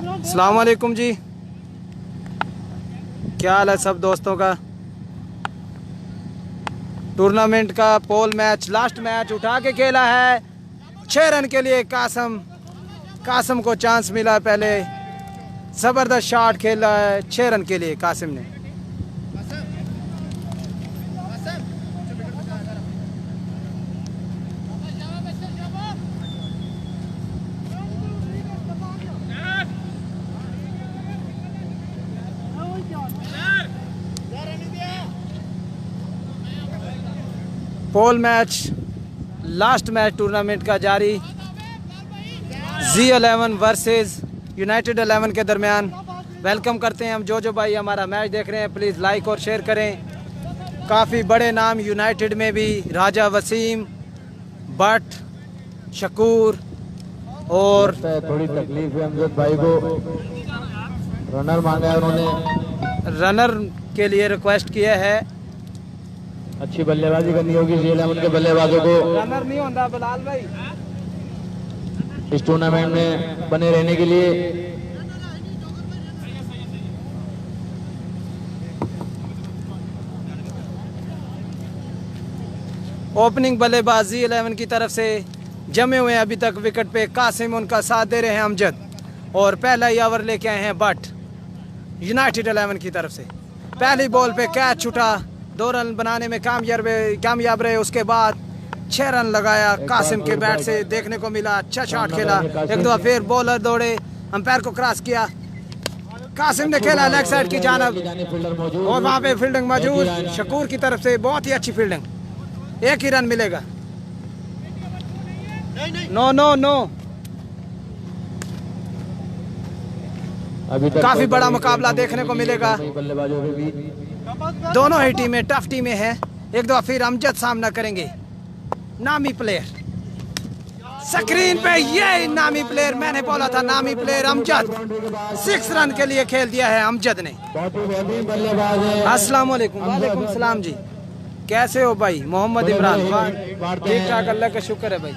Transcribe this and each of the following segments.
अस्सलाम वालेकुम जी, क्या हाल है सब दोस्तों का। टूर्नामेंट का पोल मैच, लास्ट मैच उठा के खेला है 6 रन के लिए। कासिम को चांस मिला, पहले ज़बरदस्त शॉट खेला है 6 रन के लिए कासिम ने। पोल मैच, लास्ट मैच टूर्नामेंट का जारी। Z11 वर्सेस यूनाइटेड 11 के दरमियान। वेलकम करते हैं हम जो भाई हमारा मैच देख रहे हैं, प्लीज़ लाइक और शेयर करें। काफ़ी बड़े नाम यूनाइटेड में भी, राजा वसीम, बट, शकूर और थोड़ी तकलीफ है अमजद भाई को, रनर मांगा है उन्होंने, रनर के लिए रिक्वेस्ट किया है। अच्छी बल्लेबाजी करनी होगी Z11 के बल्लेबाजों को रनर नहीं होता बिलाल भाई इस टूर्नामेंट में बने रहने के लिए। ओपनिंग बल्लेबाजी 11 की तरफ से जमे हुए हैं अभी तक विकेट पे। कासिम उनका साथ दे रहे हैं अमजद, और पहला ही ओवर लेके आए हैं बट यूनाइटेड 11 की तरफ से। पहली बॉल पे कैच छूटा, 2 रन बनाने में कामयाब रहे। उसके बाद 6 रन लगाया कासिम के बैट से, देखने को मिला। अच्छा शॉट खेला, एक दो फिर बॉलर दौड़े, अंपायर को क्रॉस किया। कासिम ने खेला लेग साइड की जानब, और वहाँ पे फील्डिंग मौजूद शकूर की तरफ से, बहुत ही अच्छी फील्डिंग। 1 ही रन मिलेगा। नो अभी तक काफी बड़ा मुकाबला देखने को मिलेगा। बल्लेबाजों के बीच दोनों ही टीमें टफ टीमें हैं। एक दो फिर अमजद सामना करेंगे, नामी प्लेयर। स्क्रीन पे ये नामी प्लेयर, मैंने बोला था नामी प्लेयर अमजद। 6 रन के लिए खेल दिया है अमजद ने। बहुत ही बेहतरीन बल्लेबाज है। अस्सलाम वालेकुम। वालेकुम सलाम जी, कैसे हो भाई? मोहम्मद इमरान ठीक ठाक, अल्लाह का शुक्र है भाई।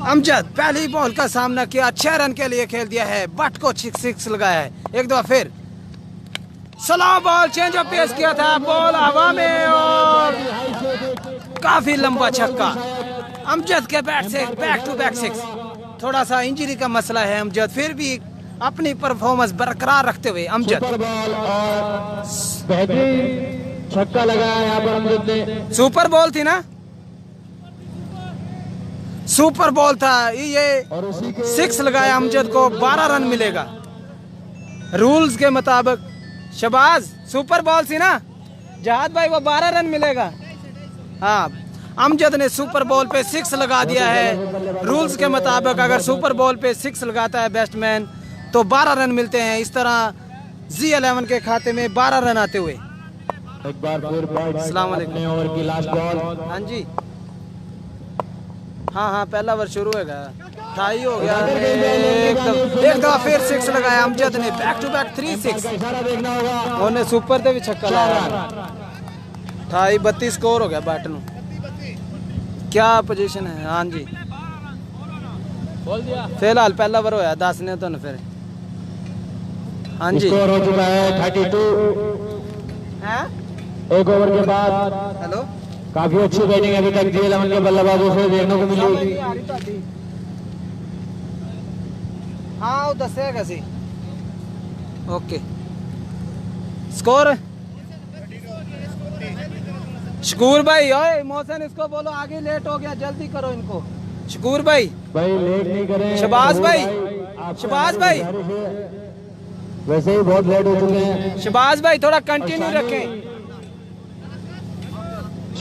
अमजद पहली बॉल का सामना किया, 6 रन के लिए खेल दिया है। बट को 6 लगाया है। एक दो फिर सलाम बॉल चेंज ऑफ पेस किया था, बॉल हवा में और काफी लंबा छक्का। अमजद के बैट से बैक टू बैक 6। थोड़ा सा इंजरी का मसला है अमजद, फिर भी अपनी परफॉर्मेंस बरकरार रखते हुए अमजद। सुपर बॉल और बेहतरीन छक्का लगाया यहाँ पर अमजद ने। सुपर बॉल थी ना, सुपर बॉल था ये। और उसी के 6 लगाया अमजद को, 12 रन मिलेगा रूल्स के मुताबिक। शबाज सुपर बॉल थी ना जहाद भाई, वो 12 रन मिलेगा। हाँ, अमजद ने सुपर बॉल पे 6 लगा दिया है। रूल्स के मुताबिक अगर सुपर बॉल पे 6 लगाता है बैट्समैन तो 12 रन मिलते हैं। इस तरह Z11 के खाते में 12 रन आते हुए। एक बार फिर अस्सलाम वालेकुम। अपने ओवर की लास्ट बॉल। हाँ जी, हाँ पहला ओवर शुरू हो गया, टाई हो गया। एक दफा फिर 6 लगाया अमजद ने, बैक टू बैक 3 6। इशारा देखना होगा। उन्हें सुपर ते भी छक्का लाया। 28-32 स्कोर हो गया बैट नू। क्या पोजीशन है? हाँ जी, फिलहाल पहला ओवर होया, 10 ने तो फिर। हाँ जी, स्कोर हो चुका है 32। हैं? एक ओवर के बाद हेलो, काफी अच्छी बैटिंग अभी तक Z11 के बल्लेबाजों से देखने को मिली। हाँ वो दसेगा सी। ओके, स्कोर शकूर भाई। ओए मोहसिन, इसको बोलो आगे लेट हो गया, जल्दी करो इनको। शकूर भाई लेट नहीं करें। शबाज भाई, आप शबाज भाई, वैसे ही बहुत लेट हो चुके हैं। शबाज भाई थोड़ा कंटिन्यू रखें।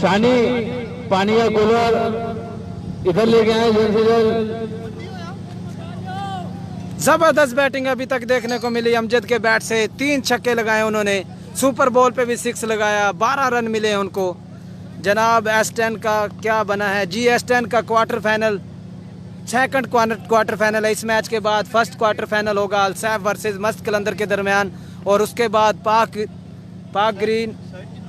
शानी पानी का कूलर इधर लेके आए जल्द से जल्द। जबरदस्त बैटिंग अभी तक देखने को मिली अमजद के बैट से। 3 छक्के लगाए उन्होंने, सुपर बॉल पे भी 6 लगाया, 12 रन मिले उनको। जनाब S10 का क्या बना है जी? S10 का quarter final, second quarter final है। इस मैच के बाद फर्स्ट क्वार्टर फाइनल होगा अल-सैफ वर्सेस मस्त कलंदर के दरमियान, और उसके बाद पाक ग्रीन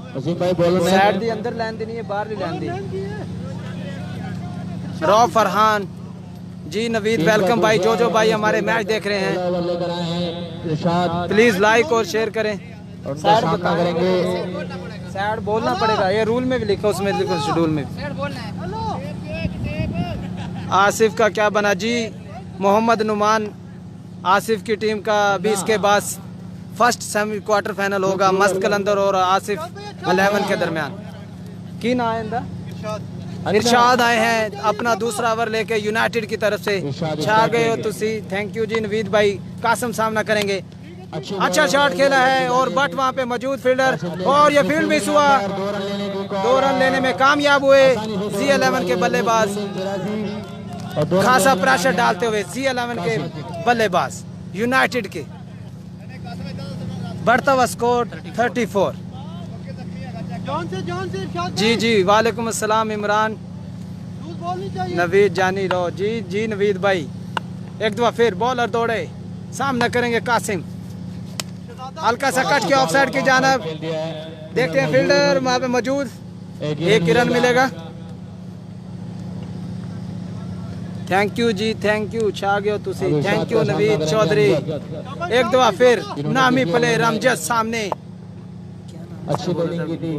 साइड दी अंदर लैन दी नहीं है, बाहर नहीं लैन दी। रॉ फरहान जी नवीद वेलकम भाई, जो भाई हमारे मैच देख रहे हैं ओवर लेकर आए हैं इरशाद प्लीज लाइक और शेयर करें। और उनका सामना करेंगे। सैड बोलना पड़ेगा, ये रूल में भी लिखो, उसमें लिखो शेड्यूल में। आसिफ का क्या बना जी? मोहम्मद नुमान आसिफ की टीम का अभी इसके बाद फर्स्ट सेमी क्वार्टर फाइनल होगा मस्त कलंदर और आसिफ 11 के दरमियान। की ना आइंदा इरशाद आए हैं अपना दूसरा ओवर लेके यूनाइटेड की तरफ से। छा गए हो तुसी, थैंक यू जी नवीद भाई। कासिम सामना करेंगे, अच्छा शॉट खेला है और बट वहां पे मौजूद फील्डर और ये फील्ड मिस हुआ। 2 रन लेने में कामयाब हुए C11 के बल्लेबाज, खासा प्रेशर डालते हुए C11 के बल्लेबाज यूनाइटेड के। बढ़ता हुआ स्कोर 34। जी जी वालेकुम अस्सलाम इमरान नवीद जानी रहो जी नवीद भाई। एक दफा फिर बॉलर दौड़े, सामना करेंगे कासिम, हल्का सा कट के ऑफसाइड की जानब। देखते हैं फील्डर वहां पे मौजूद, एक ही रन मिलेगा। Thank you ji, thank you, छा गए हो तुसी, थैंक यू नवीद चौधरी। एक दफा फिर नामी प्लेयर अमजद सामने। अच्छी बॉलिंग की थी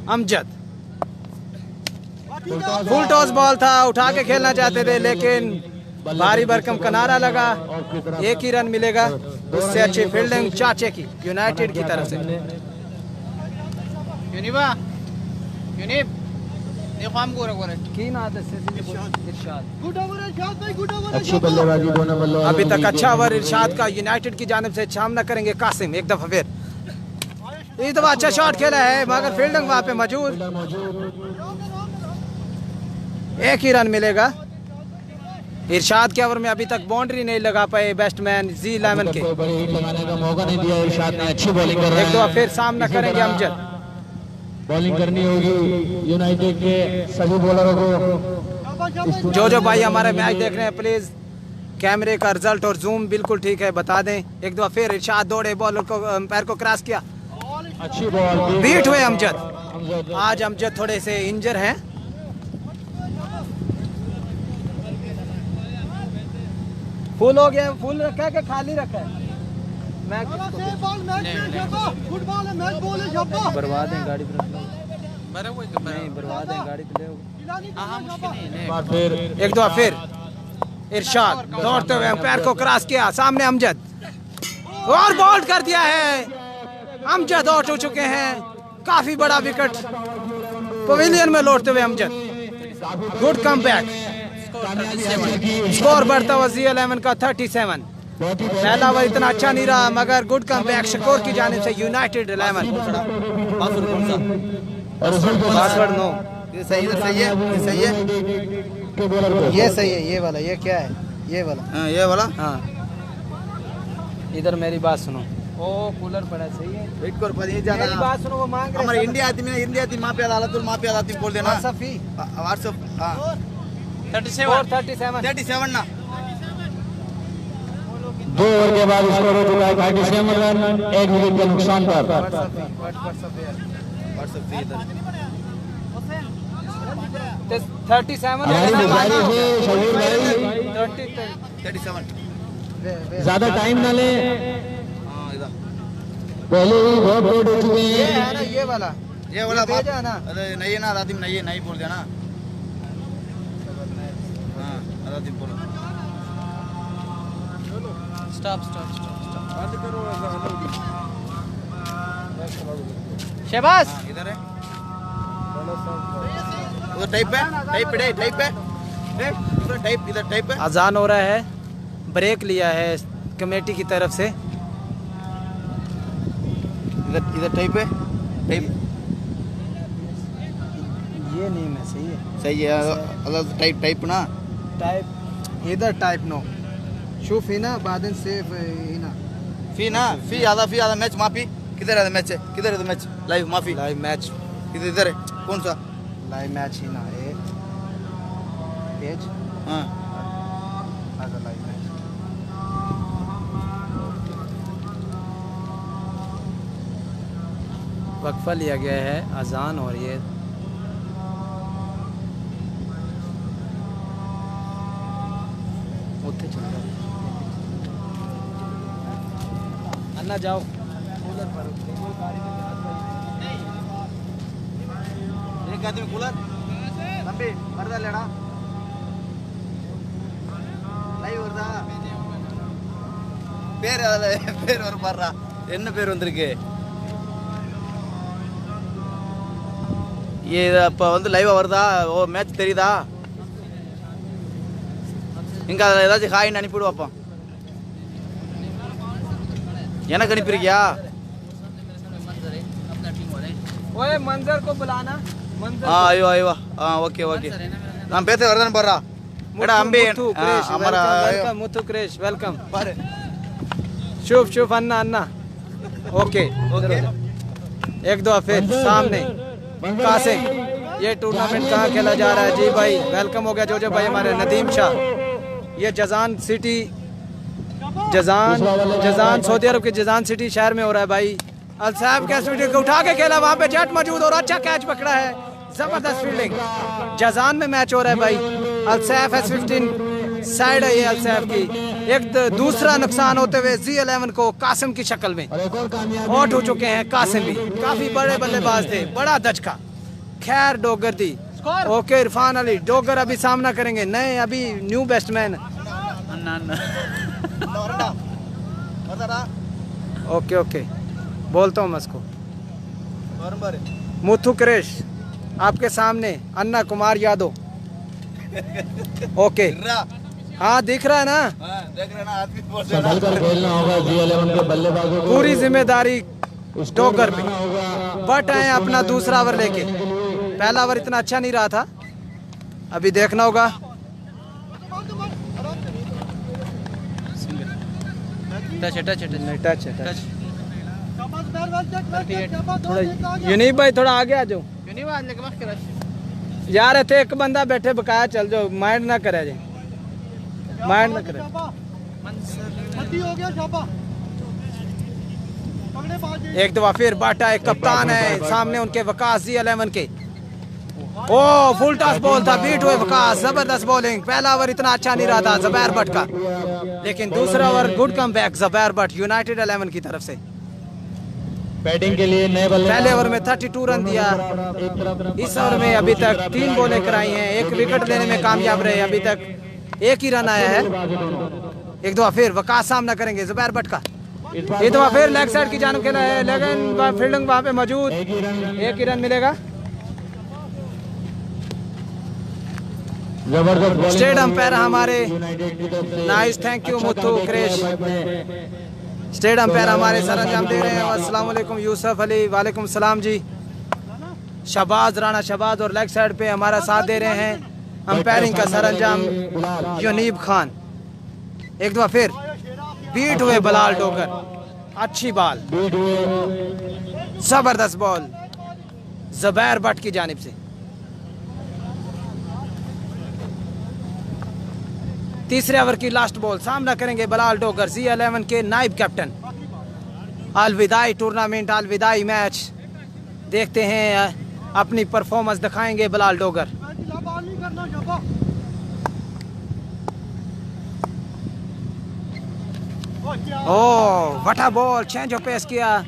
अमजद, फुल टॉस बॉल था, उठा के खेलना चाहते थे लेकिन भारी भरकम किनारा लगा। एक ही रन मिलेगा, उससे अच्छी फील्डिंग चाचे की यूनाइटेड की तरफ से। अच्छी बल्लेबाजी दोनों बल्लेबाजों अभी तक की अच्छा ओवर इरशाद का यूनाइटेड की जानिब से। सामना करेंगे कासिम, एक दफा फिर, इस दफा अच्छा शॉट खेला है मगर फील्डिंग वहां पे मौजूद। एक ही रन मिलेगा। इरशाद के ओवर में अभी तक बाउंड्री नहीं लगा पाए बैट्समैन C11 के। कोई बड़ी हिट लगाने का मौका नहीं दिया इरशाद ने। अच्छी बॉलिंग कर रहे एक दफा हैं। फिर सामना इसी करेंगे तरह अमजद। बॉलिंग करनी होगी यूनाइटेड के सभी बॉलरों को। जो भाई हमारे मैच देख रहे हैं प्लीज कैमरे का रिजल्ट और जूम बिल्कुल ठीक है बता दें। एक दफा फिर इरशाद दौड़े, बॉलर को पैर को क्रॉस किया, अच्छी बॉल बीट हुए अमजद। आज अमजद थोड़े से इंजर हैं। फुल हो गया, फुल रखा है कि खाली रखा है? मैं बर्बाद है गाड़ी पे, नहीं बर्बाद है गाड़ी पे ले। फिर एक दफा फिर इरशाद दौड़ते हुए पैर को क्रॉस किया, सामने अमजद और बॉल्ड कर दिया है। अमजद आउट हो चुके हैं, काफी बड़ा विकेट पवेलियन में लौटते हुए Amjad. Good come back. Score बढ़ता हुआ C11 का 37। पहला ओवर इतना अच्छा नहीं रहा मगर गुड कम बैक शकोर की जानिब से यूनाइटेड 11। पासवर्ड नो, ये सही है, सही है, ये सही है, ये सही है, ये वाला, ये क्या है ये वाला? हाँ, ये वाला। हाँ इधर मेरी बात सुनो। ओ कूलर पड़ा है, सही है, वेट कर पर ये मेरी जाना बात सुनो। वो मांग रहे हमारे हैं इंडिया आती में इंडिया आती माफिया दालतुल माफिया आती बोल देना सफी व्हाट्सएप। हां 37 ना 2 ओवर के बाद स्कोर हो चुका है 37 रन, 1 विकेट के नुकसान पर। व्हाट्सएप से इधर 37 हमारी गुजारिश है शहीद भाई 37। ज्यादा टाइम ना ले, हां इधर पहले ही बहुत लेट हो चुके ये हैं। है ना, ये वाला ये वाला ये भेजा ना। अरे नहीं है ना रातिम, नहीं है, नहीं बोल देना। हां रातिम बोलो स्टॉप शहबाज। हां इधर है, उधर टाइप पे इधर टाइप पे। अजान हो रहा है, ब्रेक लिया है कमेटी की तरफ से। इधर टाइप है, टाइप ये नहीं मैं सही है, सही है। अलग टाइप ना टाइप इधर टाइप नो शूफ हिना बादन सेफ हिना फी आधा मैच माफी। किधर है मैच? किधर है मैच? लाइव माफी लाइव मैच, इधर है। कौन सा? लाइव मैच हिना ए पेज हाँ आधा लाइव मैच। वक्फा लिया गया है, अजान और ये उत्ते चल जाओ अन्ना जाओ एक आदमी कूलर तंबी वरदा लेड़ा லைவ் வருதா பேர் பேர் வர பாருடா என்ன பேர் வந்திருக்கு இது அப்போ வந்து லைவாக வருதா ஓ மேட்ச் தெரியுதா இங்கே அதில் ஏதாச்சும் ஹாய்னு அனுப்பிவிடு பார்ப்போம் எனக்கு அனுப்பியிருக்கியா ओए मंजर को बुलाना मंजर हाँ आयो आयो हाँ ओके ओके हम पैसे वर्धन पर रहा बेटा हम भी हमारा वेलकम मुथु क्रेश वेलकम शुभ शुभ अन्ना अन्ना ओके ओके एक दो फिर सामने कासिम ये टूर्नामेंट कहाँ खेला जा रहा है जी भाई वेलकम हो गया जो भाई हमारे नदीम शाह ये जजान सिटी जजान सऊदी अरब के जजान सिटी शहर में हो रहा है भाई अल साहब कैच को उठा के खेला वहाँ पे जेट मौजूद और अच्छा कैच पकड़ा है जबरदस्त फील्डिंग जजान में मैच हो रहा है भाई अल सैफ S15 साइड है ये अल सैफ की एक दूसरा नुकसान होते हुए Z11 को कासिम की शक्ल में आउट हो चुके हैं कासिम भी काफी बड़े बल्लेबाज थे बड़ा दचका खैर डोगर दी ओके इरफान अली डोगर अभी सामना करेंगे नए अभी न्यू बैट्समैन ओके ओके बोलता हूँ मैं इसको मुथु क्रेश आपके सामने अन्ना कुमार यादव ओके हाँ दिख रहा है ना संभल कर खेलना होगा G11 के बल्लेबाजों को पूरी जिम्मेदारी डोगर पे बट आए अपना दूसरा ओवर लेके पहला ओवर इतना अच्छा नहीं रहा था अभी देखना होगा टच यूनिक भाई थोड़ा आगे आ जाओ यार इतने एक बंदा बैठे बकाया चल जाओ माइंड ना करे जी माइंड ना करे एक दफा फिर बाटा एक कप्तान है सामने उनके वकास Z11 के ओ फुल टॉस बॉल था बीट हुए वकास जबरदस्त बॉलिंग पहला ओवर इतना अच्छा नहीं रहा था ज़ुबैर भट्ट का लेकिन दूसरा over good come back Zubair Bhatt United 11 की तरफ से बैटिंग के लिए नए पहले ओवर में 32 रन दिया इस ओवर में अभी तक 3 बॉलें कराई हैं एक विकेट लेने में कामयाब रहे अभी तक एक ही रन आया है एक दफा फिर वकास सामना करेंगे ज़ुबैर भट्ट का एक दफा फिर लेग साइड की जानब खेला है लेकिन फील्डिंग वहां पे मौजूद एक ही रन मिलेगा जबरदस्त स्टेट अंपायर हमारे नाइस थैंक यू मुथु क्रेश स्टेट अंपायर हमारे सरंजाम दे रहे हैं अस्सलाम वालेकुम यूसुफ अली वालेकुम सलाम जी शहबाज राणा शहबाज और लेग साइड पे हमारा साथ दे रहे हैं अंपायरिंग का सरंजाम यूनीब खान एक दफा फिर बीट हुए बलाल डोगर अच्छी बॉल जबरदस्त बॉल ज़ुबैर भट्ट की जानिब से तीसरे ओवर की लास्ट बॉल सामना करेंगे बलाल डोगर Z11 के नाइब कैप्टन अलविदाई टूर्नामेंट अलविदाई मैच देखते हैं अपनी परफॉर्मेंस दिखाएंगे बलाल डोगर ओ वटा बॉल चेंज ऑफ पेस किया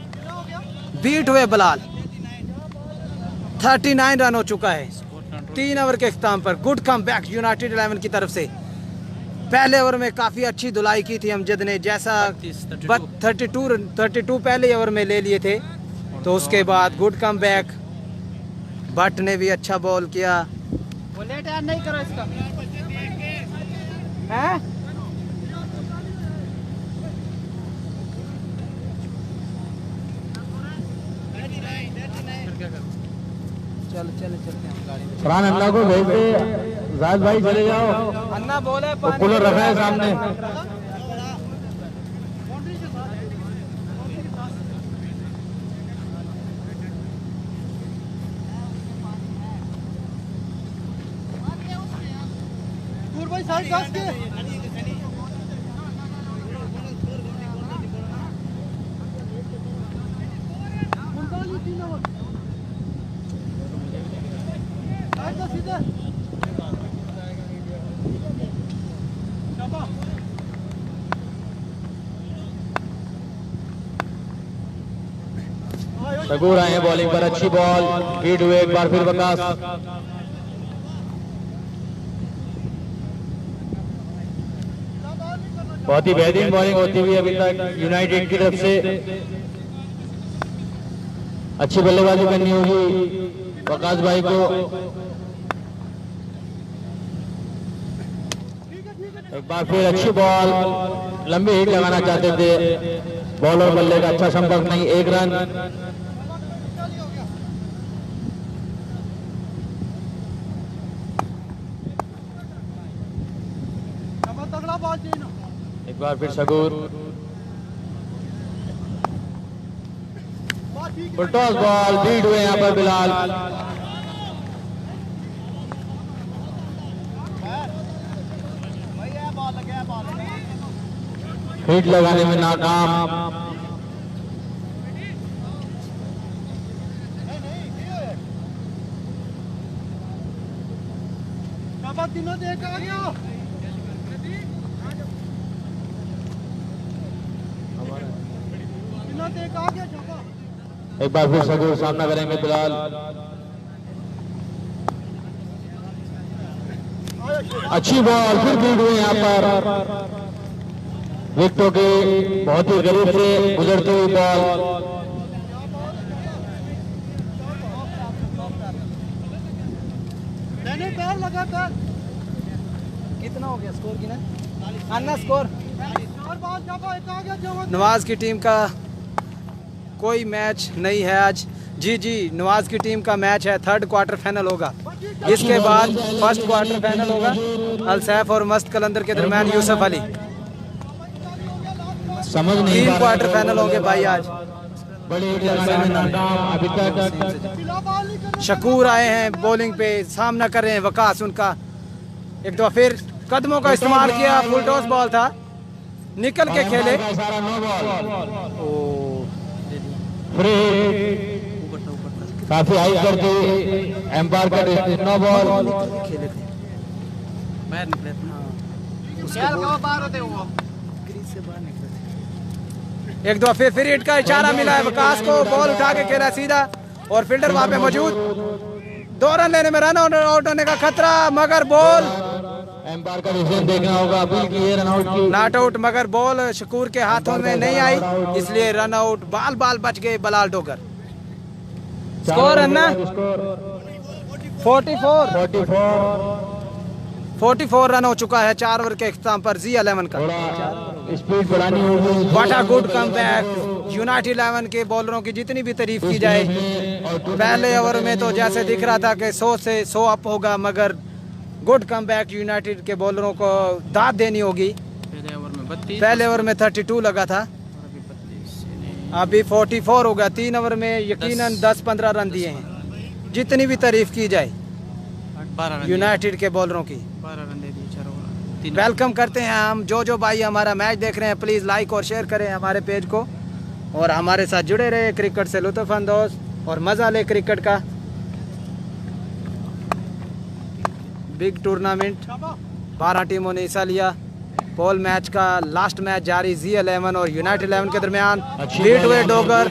बीट हुए बलाल 39 रन हो चुका है 3 ओवर के इख्तिताम पर गुड कम बैक यूनाइटेड 11 की तरफ से पहले ओवर में काफ़ी अच्छी धुलाई की थी अमजद ने जैसा 32 पहले ओवर में ले लिए थे तो उसके बाद गुड कम बैक भट्ट ने भी अच्छा बॉल किया नहीं करो इसका है चल चलते हैं गाड़ी में फरहान अन्ना को भेज दे जाद भाई चले जाओ अन्ना बोले वो कूलर रखा है सामने भाई साइड घास के सीधे शकूर आए हैं बॉलिंग पर, अच्छी बॉल हिट हुए एक बार फिर वकास। बहुत ही बेहतरीन बॉलिंग होती हुई अभी तक यूनाइटेड की तरफ से। अच्छी बल्लेबाजी करनी होगी वकास भाई को। एक बार फिर अच्छी बॉल, लंबी हिट लगाना चाहते थे, बॉल और बल्ले का अच्छा संपर्क नहीं, 1 रन। तगड़ा बॉल चाहिए ना। एक बार फिर शकूर, टॉस बॉल बीट हुए यहाँ पर बिलाल। हिट लगाने में नाकाम। तीनों देख आ गया। तीनों देख आ गया। एक बार फिर शकूर सामना करेंगे बिलाल। अच्छी बॉल फिर बीट हुई यहाँ पर, विकेटों के बहुत ही करीब से गुजरती हुई बॉल। मैंने पैर लगा पैर। कितना हो गया स्कोर की ना अन्ना स्कोर? और बॉल जब एक आ गया जो नवाज की टीम का कोई मैच नहीं है आज। जी नवाज की टीम का मैच है, 3rd क्वार्टर फाइनल होगा। इसके बाद 1st क्वार्टर फाइनल होगा अलसैफ और मस्त कलंदर के दरमियान यूसुफ अली। समझ नहीं 3 क्वार्टर फाइनल होंगे भाई आज। बड़ी हिट लगाने में नाकाम अभी तक। शकूर आए हैं बॉलिंग पे, सामना कर रहे हैं वकास उनका। एक दफा फिर कदमों का इस्तेमाल किया, फुल टॉस बॉल था, निकल के खेले। काफी हाई करके एम्पायर का नो बॉल। खेले थे बाहर निकले थे। एक दो फिर हिट का इशारा मिला है वकास को, बॉल उठा के खेला सीधा और फील्डर वहां पे मौजूद। 2 रन लेने में रन आउट होने का खतरा, मगर बॉल एम्पायर का डिसीजन देखना होगा। अपील की है रन आउट की, नॉट आउट, मगर बॉल शकूर के हाथों में नहीं आई, इसलिए रन आउट। बाल बच गए बलाल डोगर। स्कोर है ना 44 रन हो चुका है 4 ओवर के इख्तिताम पर Z11 का। स्पीड बढ़ानी होगी। What a good comeback. United 11 के बॉलरों की जितनी भी तारीफ की जाए, पहले ओवर में तो जैसे दिख रहा था कि 100 से 100 अप होगा, मगर गुड कमबैक। यूनाइटेड के बॉलरों को दाद देनी होगी। पहले ओवर में 32 लगा था, अभी 44 होगा। 3 ओवर में यकीनन 10-15 रन दिए हैं, जितनी भी तारीफ की जाए यूनाइटेड के बॉलरों की। 12 रन दे दिए 4 ओवर। वेलकम करते हैं हम जो भाई हमारा मैच देख रहे हैं, प्लीज़ लाइक और शेयर करें हमारे पेज को और हमारे साथ जुड़े रहे, क्रिकेट से लुत्फ़अंदोज़ और मज़ा ले क्रिकेट का। बिग टूर्नामेंट 12 टीमों ने हिस्सा लिया। पोल मैच का लास्ट मैच जारी Z11 और यूनाइटेड 11 के दरमियान। बीट हुए डोगर।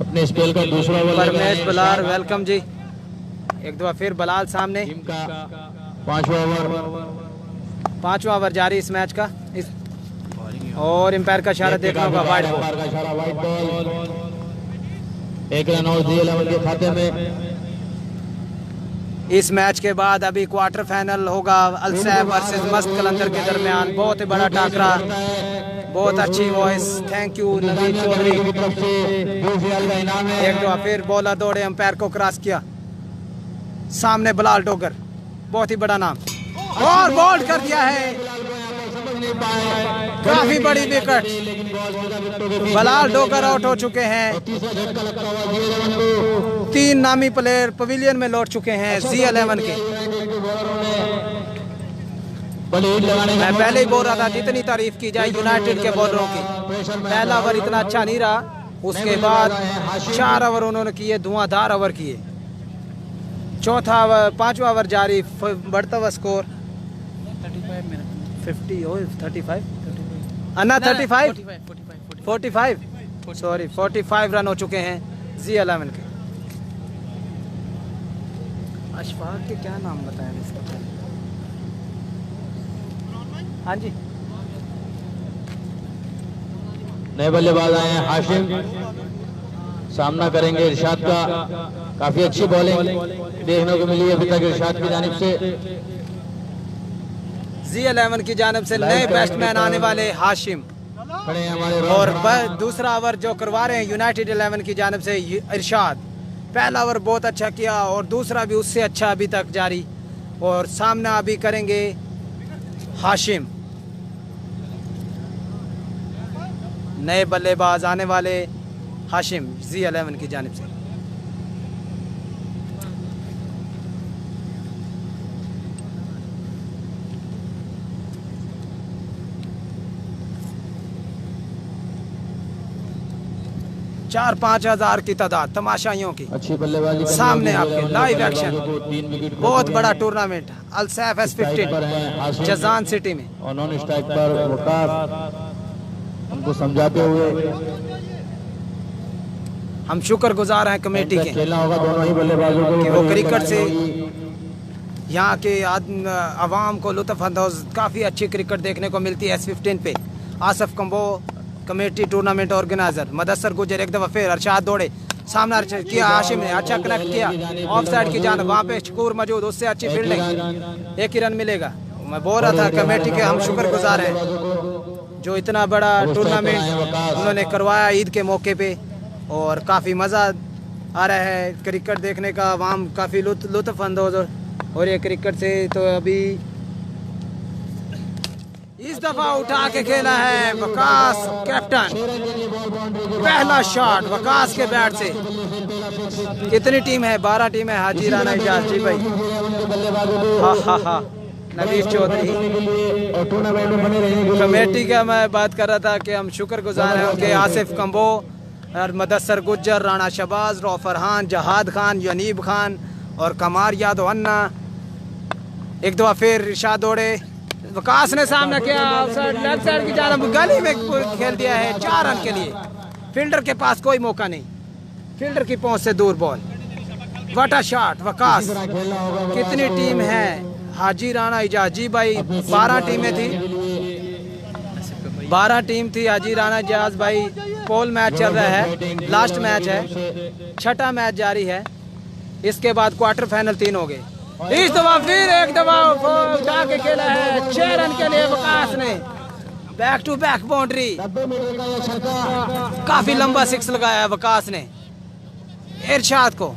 अपने स्पेल का दूसरा ओवर परमेश बलार, वेलकम जी। एक दफा फिर बलाल सामने। टीम का 5वां ओवर जारी इस मैच का। और एम्पायर का इशारा देखना होगा, वाइड बॉल। 1 रन और Z11 के खाते में। इस मैच के बाद अभी क्वार्टर फाइनल होगा अलसैफ वर्सेस मस्त कलंदर के दरमियान। बहुत ही बड़ा टाकरा, बहुत अच्छी वॉइस, थैंक यू नवीन चौधरी। एक दो फिर बॉलर दौड़े, अंपायर को क्रॉस किया, सामने बलाल डोगर, बहुत ही बड़ा नाम, और बॉल्ड कर दिया है, काफी बड़ी विकेट। बलाल डोगर आउट हो चुके हैं। 3 नामी प्लेयर पवेलियन में लौट चुके हैं Z11 के। मैं पहले ही बोल रहा था जितनी तारीफ की जाए यूनाइटेड के बॉलरों की, पहला ओवर इतना अच्छा नहीं रहा, उसके बाद 4 ओवर उन्होंने किए, धुआंधार ओवर किए। चौथा ओवर, पांचवा ओवर जारी, बढ़ता हुआ स्कोर 50 हो 35 अन्ना 35 45 सॉरी 45 रन हो चुके हैं Z11 के। अशफाक के क्या नाम बताया इसका? हाँ जी, नए बल्लेबाज आए हैं हाशिम, सामना करेंगे इरशाद का। काफी अच्छी बॉलिंग देखने को मिली अभी तक इरशाद की जानिब से। Z11 की जानिब से नए बैट्समैन आने वाले हाशिम, खड़े हैं हमारे और दूसरा ओवर जो करवा रहे हैं यूनाइटेड 11 की जानिब से इरशाद। पहला ओवर बहुत अच्छा किया और दूसरा भी उससे अच्छा अभी तक जारी, और सामना अभी करेंगे हाशिम। नए बल्लेबाज आने वाले हाशिम Z11 की जानिब से। चार 5 हज़ार की तादाद तमाशाइयों की अच्छी बल्लेबाजी करने सामने वाले आपके बल्लेबाज लाइव बल्लेबाजों एक्शन। को 3 विकेट बहुत बड़ा टूर्नामेंट अल-सैफ S15 जजान सिटी में। और नॉन स्ट्राइक पर वकार उनको समझाते हुए हम शुक्रगुजार हैं कमेटी के खेलना होगा दोनों ही बल्लेबाजों को कि वो क्रिकेट से यहाँ के आवाम को लुत्फ़अंदोज़ काफ़ी अच्छी क्रिकेट देखने को मिलती है। S15 पे Asif Kamboh committee tournament organiser, Mudassar Gujjar एक दफ़ा फिर अरशाद दौड़े, सामना किया हाशिम ने, अच्छा कनेक्ट किया ऑफ साइड की जान, वहाँ पे शकूर मौजूद, उससे अच्छी फील्डिंग, एक ही रन मिलेगा। मैं बोल रहा था कमेटी के हम शुक्रगुजार हैं जो इतना बड़ा टूर्नामेंट उन्होंने करवाया ईद के मौके पे, और काफ़ी मज़ा आ रहा है क्रिकेट देखने का। आवाम काफ़ी लुत्फ़अंदोज़ और ये क्रिकेट से तो अभी इस दफा उठा के खेला है वकास कैप्टन। पहला शॉट वकास के बैट से। कितनी टीम है? 12 टीम है। हाजी राना इजाज जी भाई, हा नवीश चौधरी कमेटी का मैं बात कर रहा था कि हम शुक्रगुजार हैं उनके। आसिफ कंबो और मदस्सर गुज्जर, राणा शबाज, रौफरहान, जहाद खान, यनीब खान और कमार यादव अन्ना। एक दफा फिर इरशाद दौड़े, वकास ने सामना किया, लेफ्ट साइड की जानिब गली में खेल दिया है 4 रन के लिए। फील्डर के पास कोई मौका नहीं, फील्डर की पहुंच से दूर ball. What a shot Waqas. कितनी टीम है? हाजी राणा इजाजी भाई 12 टीमें थी, 12 टीम थी। हाजी राणा इजाज भाई पोल मैच चल रहा है, लास्ट मैच है, 6ठा मैच जारी है। इसके बाद क्वार्टर फाइनल 3 हो गए। इस दफा फिर एक दफा उठा के खेला है 6 रन के लिए वकास ने, बैक टू बैक बाउंड्री। काफी लंबा 6 लगाया है वकास ने इरशाद को।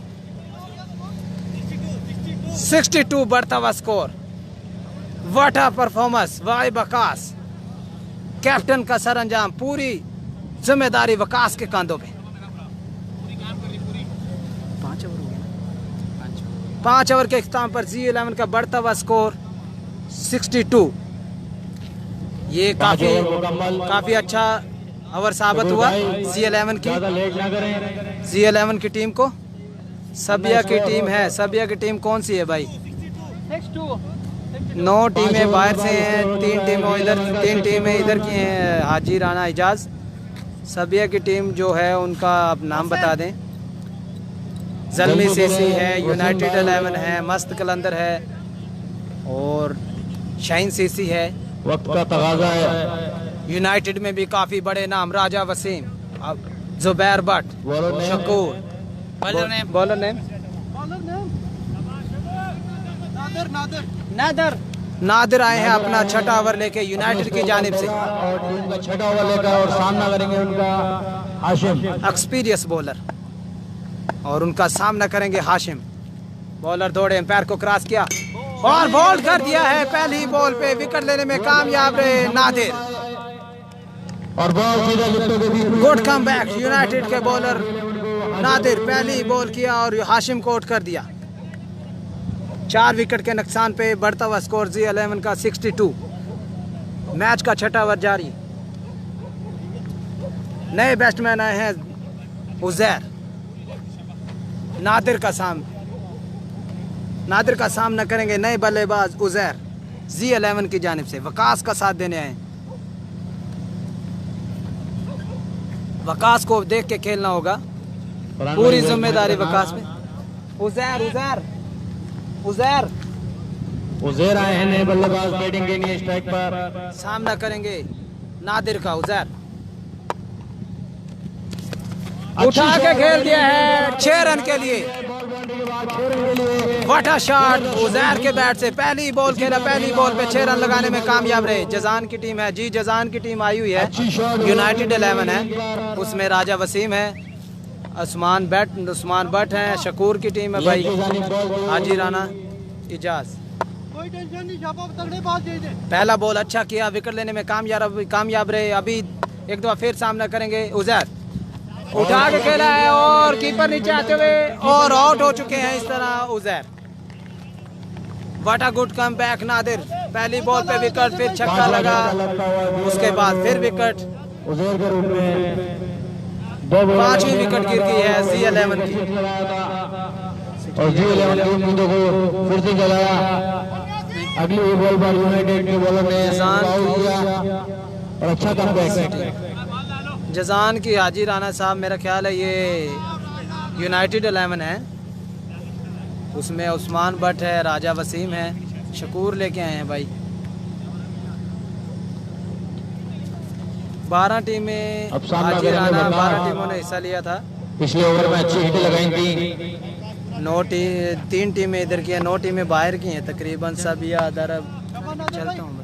62 बढ़ता हुआ score. What a performance by Waqas. Captain का सरंजाम, पूरी जिम्मेदारी वकास के कंधों पे। 5 ओवर के इख्तिताम पर Z11 का बढ़ता हुआ स्कोर 62। ये काफी अच्छा ओवर साबित हुआ Z11 की टीम को। सबिया की टीम है। सबिया की टीम कौन सी है भाई? 9 टीमें बाहर से हैं, 3 टीमें इधर, 3 टीमें इधर की हैं। हाजी राना इजाज। सबिया की टीम जो है उनका आप नाम बता दें। ज़ल्मी सीसी है, यूनाइटेड 11 है, मस्त कलंदर है और शाहीन सीसी है। वक्त का तगाजा है। यूनाइटेड में भी काफ़ी बड़े नाम, राजा वसीम, जुबैर भट्ट, शकूर। बॉलर नेम नादिर आए हैं अपना 6ठा ओवर लेके यूनाइटेड की जानिब से। और टीम का 6ठा ओवर लेकर और सामना करेंगे उनका हाशिम, एक्सपीरियंस बॉलर, और उनका सामना करेंगे हाशिम। बॉलर दौड़े, एम्पायर को क्रॉस किया और बॉल कर दिया है। पहली बॉल पे विकेट लेने में कामयाब रहे नादिर। और बॉल सीधा विकेटों के बीच में। गुड कम बैक यूनाइटेड के बॉलर नादिर, पहली बॉल किया और हाशिम को आउट कर दिया। 4 विकेट के नुकसान पे बढ़ता हुआ स्कोर Z11 का 62। मैच का 6ठा ओवर जारी। नए बैट्समैन आए हैं उजैर, नादिर का सामने। नादिर का सामना करेंगे नए बल्लेबाज उजैर Z11 की जानिब से। वकास का साथ देने आए। वकास को देख के खेलना होगा, पूरी जिम्मेदारी वकास में। उजैर उजैर उजैर उजैर आए हैं नए बल्लेबाज बैटिंग के लिए स्ट्राइक पर। सामना करेंगे नादिर का। उजैर उठा के खेल दिया है 6 रन के लिए। वाटा शॉट उजैर के बैट से। पहली बॉल खेला, पहली बॉल पे 6 रन लगाने में कामयाब रहे। जजान की टीम है जी, जजान की टीम आई हुई है। यूनाइटेड 11 है, उसमें राजा वसीम है, उस्मान भट्ट है, शकूर की टीम है भाई, हाजी राना, इजाज। कोई टेंशन नहीं, शाबाश, तगड़े बात दे दे। पहला बॉल अच्छा किया, विकेट लेने में कामयाब रहे। अभी एक दफा फिर सामना करेंगे। उजैर उठा के खेला है और कीपर नीचे आते हुए और आउट हो चुके हैं। इस तरह Uzair. What a good come back Nadir. पहली बॉल पे विकेट, फिर छक्का लगा, उसके बाद फिर विकेट। उजैर के रूप में 5वीं विकेट गिर गई है Z11 की। और Z11 की उम्मीदों को फिर से जलाया। अगली बॉल पर यूनाइटेड के बॉलर ने आउट किया और अच्छा कमबैक। जजान की हाजी राना साहब, मेरा ख्याल है ये यूनाइटेड 11 है, उसमें उस्मान भट्ट है, राजा वसीम है, शकूर लेके आए हैं भाई। 12 टीमें अब सामना हाजी राना, करेंगे 12 टीमों ने हिस्सा लिया था। पिछले ओवर में अच्छी हिट लगाई थी। 3 टीमें इधर की हैं, 9 टीमें बाहर की हैं तकरीबन। सबिया दरब चलता हूँ।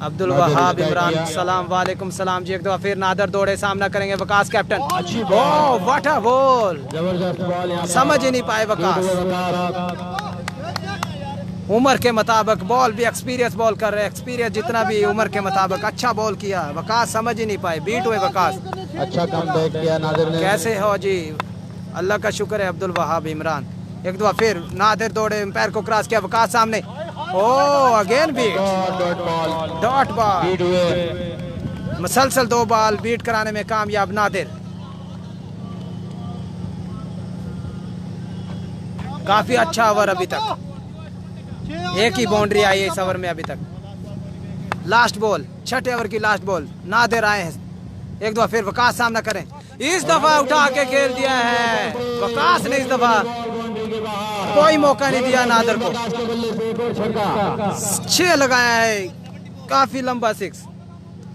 अब्दुल वहाब इमरान, सलाम वालेकुम सलाम जी। एक दफा फिर नादर दौड़े, सामना करेंगे Waqas captain. Oh what a ball, जबरदस्त बॉल समझ ही नहीं पाए वकास। उम्र के मुताबिक बॉल भी एक्सपीरियंस बॉल कर रहे हैं, एक्सपीरियंस जितना भी उम्र के मुताबिक अच्छा बॉल किया। वकास समझ ही नहीं पाए, बीट हुए वकास। अच्छा कमबैक किया नादिर ने। कैसे हो जी, अल्लाह का शुक्र है। अब्दुल वहाब इमरान। एक दफा फिर नादिर दौड़े, एम्पायर को क्रॉस किया, वकास सामने। Oh again beat, dot ball. Beat हुए मुसलसल 2 बॉल बीट कराने में कामयाब नादिर। काफी अच्छा ओवर अभी तक, एक ही बाउंड्री आई है इस ओवर में अभी तक। लास्ट बॉल, 6ठे ओवर की लास्ट बॉल। नादिर आए हैं, एक दफा फिर वकास सामना करें। इस दफा उठा के खेल दिया है वकास ने। इस दफा कोई मौका नहीं दिया नादिर को। 6 लगाया है, काफी लंबा 6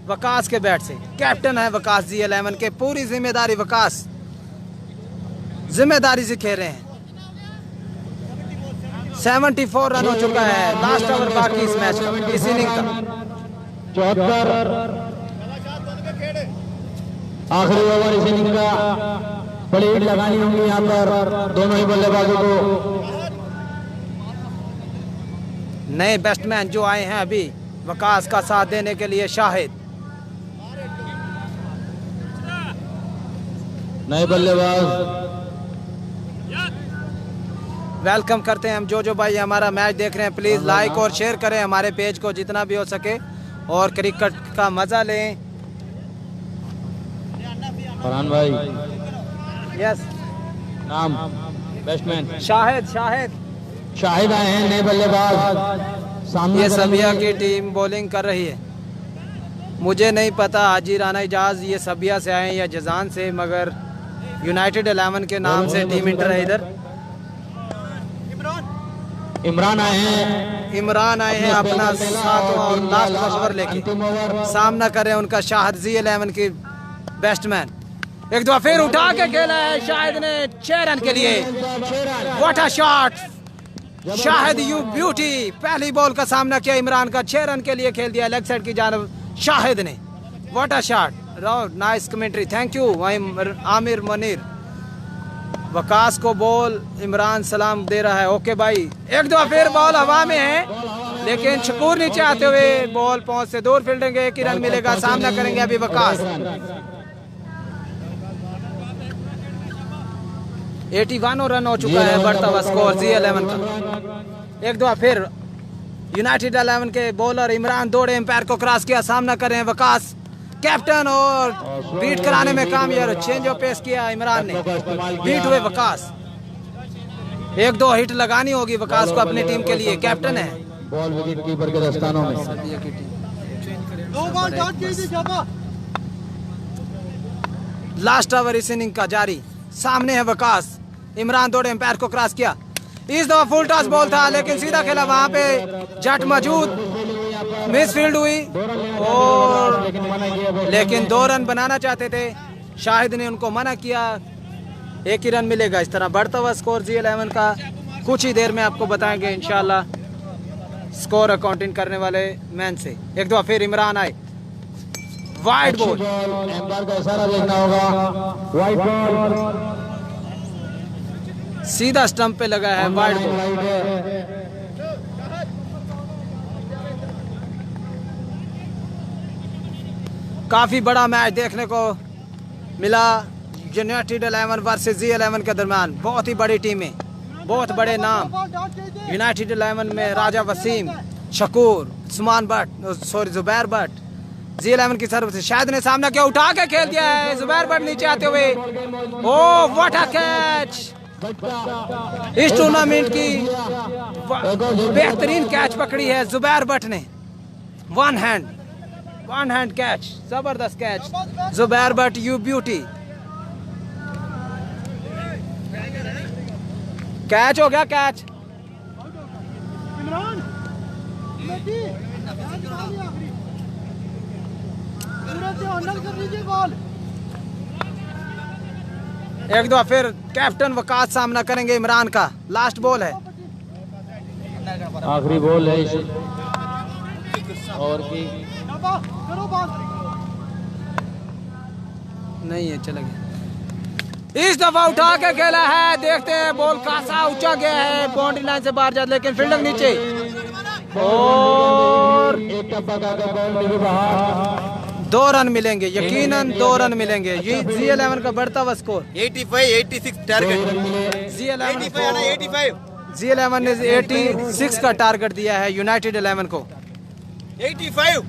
वकास के बैट से। कैप्टन है वकास Z11 के, पूरी जिम्मेदारी वकास जिम्मेदारी से खेल रहे हैं। 74 रन हो चुका है, लास्ट ओवर बाकी इस मैच का, इस इनिंग का। 74 आखिरी ओवर इस इनिंग का। बड़ी हिट लगानी होंगी यहाँ पर दोनों ही बल्लेबाजों को। नए बैट्समैन जो आए हैं अभी वकास का साथ देने के लिए, शाहिद। नए बल्लेबाज वेलकम करते हैं हम जो भाई हमारा मैच देख रहे हैं। प्लीज लाइक और शेयर करें हमारे पेज को जितना भी हो सके और क्रिकेट का मजा लें। फरहान भाई यस, नाम बैट्समैन शाहिद शाहिद आए हैं नए बल्लेबाज। सामने ये सबिया की टीम बॉलिंग कर रही है। मुझे नहीं पता हाजी राना इजाज ये सबिया से आए हैं या जजान से, मगर यूनाइटेड 11 के नाम से टीम इंटर है। इधर इमरान आए हैं अपना 7वां और लास्ट ओवर लेके। सामना कर रहे हैं उनका शाहिद Z11 की बैट्समैन। एक दफा फिर उठा के खेला है शाहिद ने 6 रन के लिए। What a shot, Shahid you beauty. पहली बॉल का सामना किया इमरान का, 6 रन के लिए खेल दिया लेग साइड की जानब शाहिद ने। What a shot, nice commentary, thank you Aamir Munir. Waqas को बॉल इमरान सलाम दे रहा है। ओके भाई, एक दफा फिर बॉल हवा में है लेकिन शकूर नीचे आते हुए बॉल पहुंच से दूर फील्डिंग, 1 ही रन मिलेगा। सामना करेंगे अभी वकास। 81 रन हो चुका है बढ़ता हुआ स्कोर Z11 का। एक दफा फिर यूनाइटेड 11 के बॉलर इमरान दौड़े, एम्पायर को क्रॉस किया, सामना कर रहे हैं वकास कैप्टन और बीट कराने में कामयाब। चेंज ऑफ पेस किया इमरान ने, बीट हुए वकास। एक दो हिट लगानी होगी वकास को अपनी टीम के लिए, कैप्टन है। बॉल विकेट कीपर के दस्तानों में। 2 बॉल डॉट चाहिए छापा। लास्ट ओवर इस इनिंग का जारी, सामने है वकास। इमरान दौड़े, एम्पायर को क्रॉस किया। इस दफा फुल टॉस बॉल था लेकिन सीधा खेला, वहां पे जट मौजूद, मिसफील्ड हुई और लेकिन 2 रन बनाना चाहते थे, शाहिद ने उनको मना किया। 1 ही रन मिलेगा। इस तरह बढ़ता हुआ स्कोर G11 का कुछ ही देर में आपको बताएंगे इंशाल्लाह स्कोर अकाउंटिंग करने वाले मैन से। एक दफा फिर इमरान आए, वाइड बॉल, एम्पायर का इशारा देखना होगा, वाइड बॉल सीधा स्टंप पे लगा है, वाइड बॉल। काफी बड़ा मैच देखने को मिला यूनाइटेड 11 वर्सेस G11 के दरमियान। बहुत ही बड़ी टीमें, बहुत बड़े नाम। यूनाइटेड 11 में राजा वसीम, शकूर, उस्मान भट्ट, जुबैर भट्ट। G11 की तरफ से शायद ने सामना किया, उठा के खेल दिया है जुबैर भट्ट नीचे आते हुए। Oh what a catch! इस टूर्नामेंट की बेहतरीन कैच पकड़ी है जुबैर भट्ट ने। वन हैंड कैच, जबरदस्त catch Zubair Bhatt, you beauty. Catch हो गया, कैच। इमरान कर दीजिए बॉल। एक दो फिर कैप्टन वकास सामना करेंगे इमरान का। लास्ट बॉल है, आखिरी बॉल है इस ओवर की। करो बॉल। नहीं है, चला गया। इस दफा उठा के खेला है, देखते हैं बॉल खासा ऊंचा गया है, बाउंड्री लाइन से बाहर जाता, लेकिन फील्डर नीचे और एक टप्पा का बॉल भी बाहर। 2 रन मिलेंगे, यकीनन 2 रन मिलेंगे। ये G11 का बढ़ता हुआ स्कोर 85-86 टारगेट। G11 ने 86 का टारगेट दिया है यूनाइटेड 11 को। 85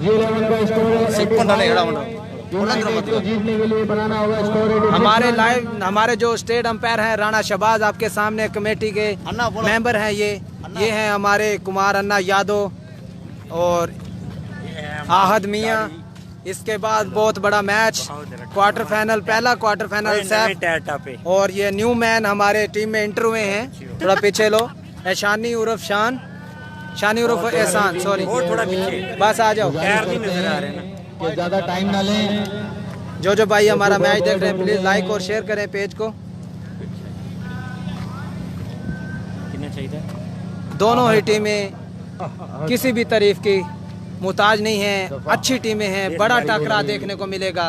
G11 का स्कोर मतलब जीतने के लिए बनाना होगा स्कोर। हमारे जो स्टेट अंपायर हैं राणा शहबाज आपके सामने, कमेटी के अन्ना बोलो। मेंबर हैं ये हैं हमारे कुमार अन्ना यादव और आहद मियाँ। इसके बाद बहुत बड़ा मैच, क्वार्टर फाइनल, पहला क्वार्टर फाइनल सैफ और ये न्यू मैन हमारे टीम में इंटर हुए हैं। थोड़ा पीछे लो, शानी उर्फ शानी उर्फ एहसान, सॉरी बस आ जाओ। ज्यादा टाइम ना लें। जो भाई हमारा मैच देख रहे हैं प्लीज लाइक और शेयर करें पेज को। दोनों ही टीमें किसी भी तारीफ की मुहताज नहीं है, अच्छी टीमें हैं, बड़ा टकरा देखने को मिलेगा।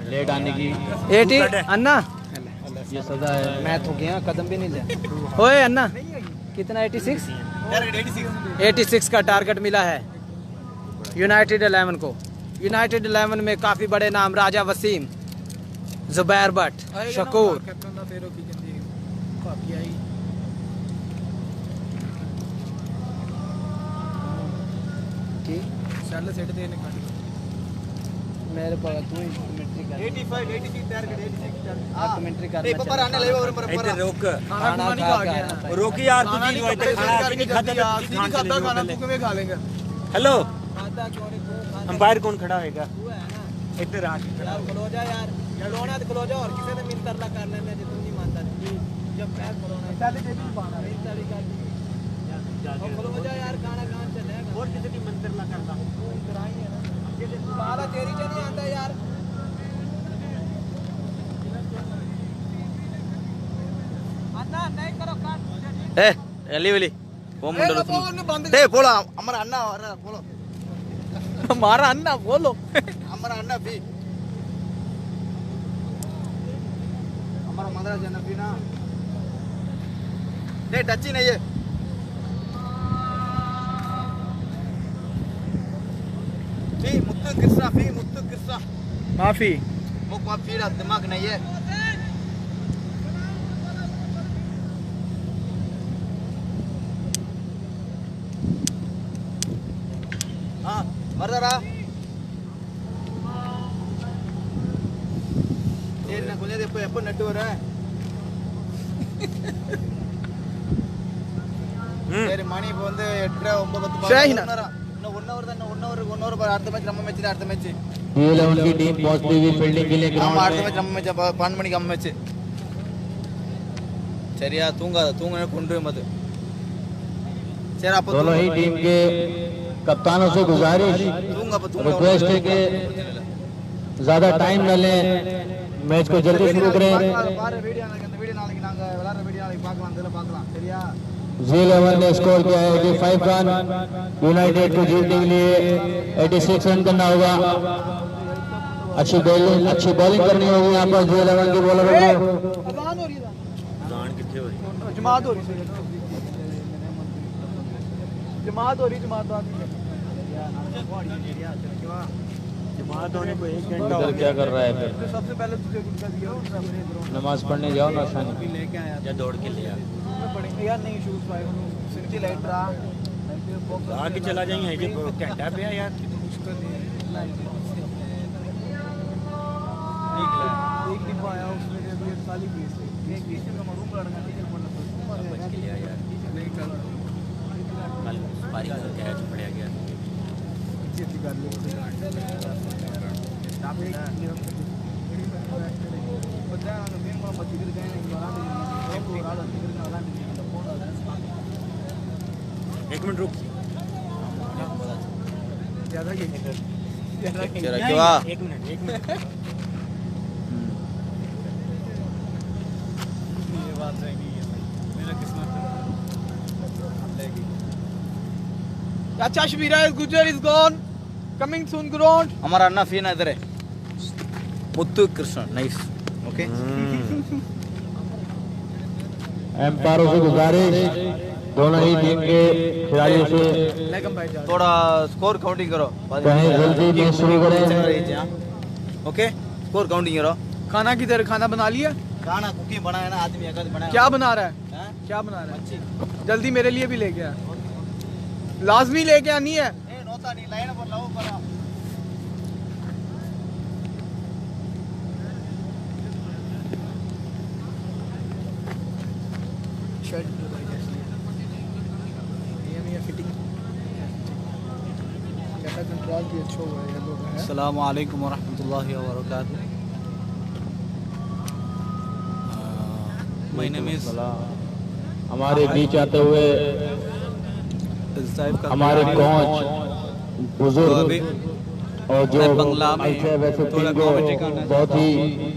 लेट आने की 80 अन्ना ये सजा है। मैं तो गया, कदम भी नहीं लिया। ओए अन्ना कितना? 86 का टारगेट मिला है यूनाइटेड 11 को। यूनाइटेड 11 में काफी बड़े नाम, राजा वसीम, जुबैर भट्ट, शकूर। मेरे पास तू ही कमेंट्री कर। 85-86 टारगेट। 86 टारगेट। आप कमेंट्री कर। ए पप्पा आने ले और पर रोक खाना खा गया। रोकी यार, तू चीज वाइट खाना नहीं खाता, नहीं खाता खाना, तू किਵੇਂ खा लेगा? हेलो, अंपायर कौन खड़ा होएगा? इधर आ के खड़ा खलो जा यार, खलोना तो खलो जा, और किसी ने मिल तरला कर लेने जो तुम नहीं मानता नहीं। जब पैर खलोना पहले दे भी पाना नहीं तरीका और खलो जा यार, खाना कहां चलेगा? और किसी की मन तरला करता कराई है ना, ये बाला तेरी से नहीं आता यार। अन्ना नहीं करो काट ए एली वेली वो मुंडल ए बोला हमारा अन्ना बोलो हमारा अन्ना बोलो। हमारा अन्ना भी हमारा मद्रास अन्ना भी ना नहीं टच ही नहीं है। फी मुत्तु कृष्णा माफी वो माफी दिमाग नहीं है। हाँ मरदारा ये ना कुछ देखो अपन नट्टू रहा है சரி மணி இப்போ வந்து 8:09 ஷாஹினா. இன்னும் 1 hour தான், இன்னும் 1 hour அடுத்த மேட்ச் நம்ம மேட்ச் அடுத்த மேட்ச் G11 की टीम पहुंचती हुई फील्डिंग के लिए நம்ம ग्राउंड அடுத்த में மேட்ச் நம்ம மேட்ச் 12 மணிக்கு நம்ம மேட்ச் சரியா தூங்க கொண்டு மत சரி அப்போ दोनों ही टीम के कप्तानों से गुजारिश रिक्वेस्ट है कि ज्यादा टाइम न लें, मैच को जल्दी शुरू करें। பாரு வீடியோ நாளைக்கு நாங்க விளையாடுற வீடியோ நாளைக்கு பார்க்கலாம், அதுல பார்க்கலாம் சரியா। G11 ने स्कोर किया है 85 रन, यूनाइटेड को जीतने के लिए 86 रन करना होगा। अच्छी बॉलिंग करनी होगी यहाँ पर G11 के बॉलरों को। अजान हो रही है, जान कितने हो रही जमात हो रही है, जमात हो रही, जमात जमात होने को 1 घंटा इधर क्या कर रहा है फिर? तो सबसे पहले तुझे गुटका दिया और अपने ग्राउंड नमाज पढ़ने जाओ ना शानी। लेके आया या दौड़ के ले आ में पड़ेंगे यार, नहीं शूज पाए सिटी लाइट रहा आगे चला जाएंगे ये घंटा पे है यार। एक डिब्बा आया उसमें भी खाली पीस एक पीस का मरूम लड़ना टिकट पड़ना बच के लिया यार, नहीं कर कल पारी का कैच पड़ गया। अच्छी कर ली एक मिनट रुक, ज्यादा ये சரி ஓகேவா। एक मिनट ये बात रहेगी, मेरा किस्मत अच्छा। शबीरा गुजर is gone, coming soon ground. हमारा अन्ना फीना इधर है, मुत्तु कृष्ण नाइस ओके। एम्पायरों से गुजारिश दोनों ही टीम के खिलाड़ियों से लेकम भाई जा थोड़ा स्कोर काउंटिंग करो, कहीं जल्दी मैच शुरू करें। ओके स्कोर काउंटिंग करो। खाना किधर, खाना बना लिया? खाना कुकिंग बनाया ना आदमी अगर बनाया क्या बना रहा है, हैं? क्या बना रहा है? जल्दी मेरे लिए भी लेके आ, लाजमी लेके आनी है। ए नोता नहीं लाइन पर लाओ पर शर्ट ये फिटिंग कैसा कंट्रोल भी अच्छा हुआ है ये लोग है। अस्सलाम वालेकुम वरहमतुल्लाहि वबरकातुहू। माय नेम इज हमारे बीच आते हुए हमारे कोच बुजुर्ग और जो बंगला में ऐसे वैसे थोड़ा टीम को कमेंट्री करना है। बहुत ही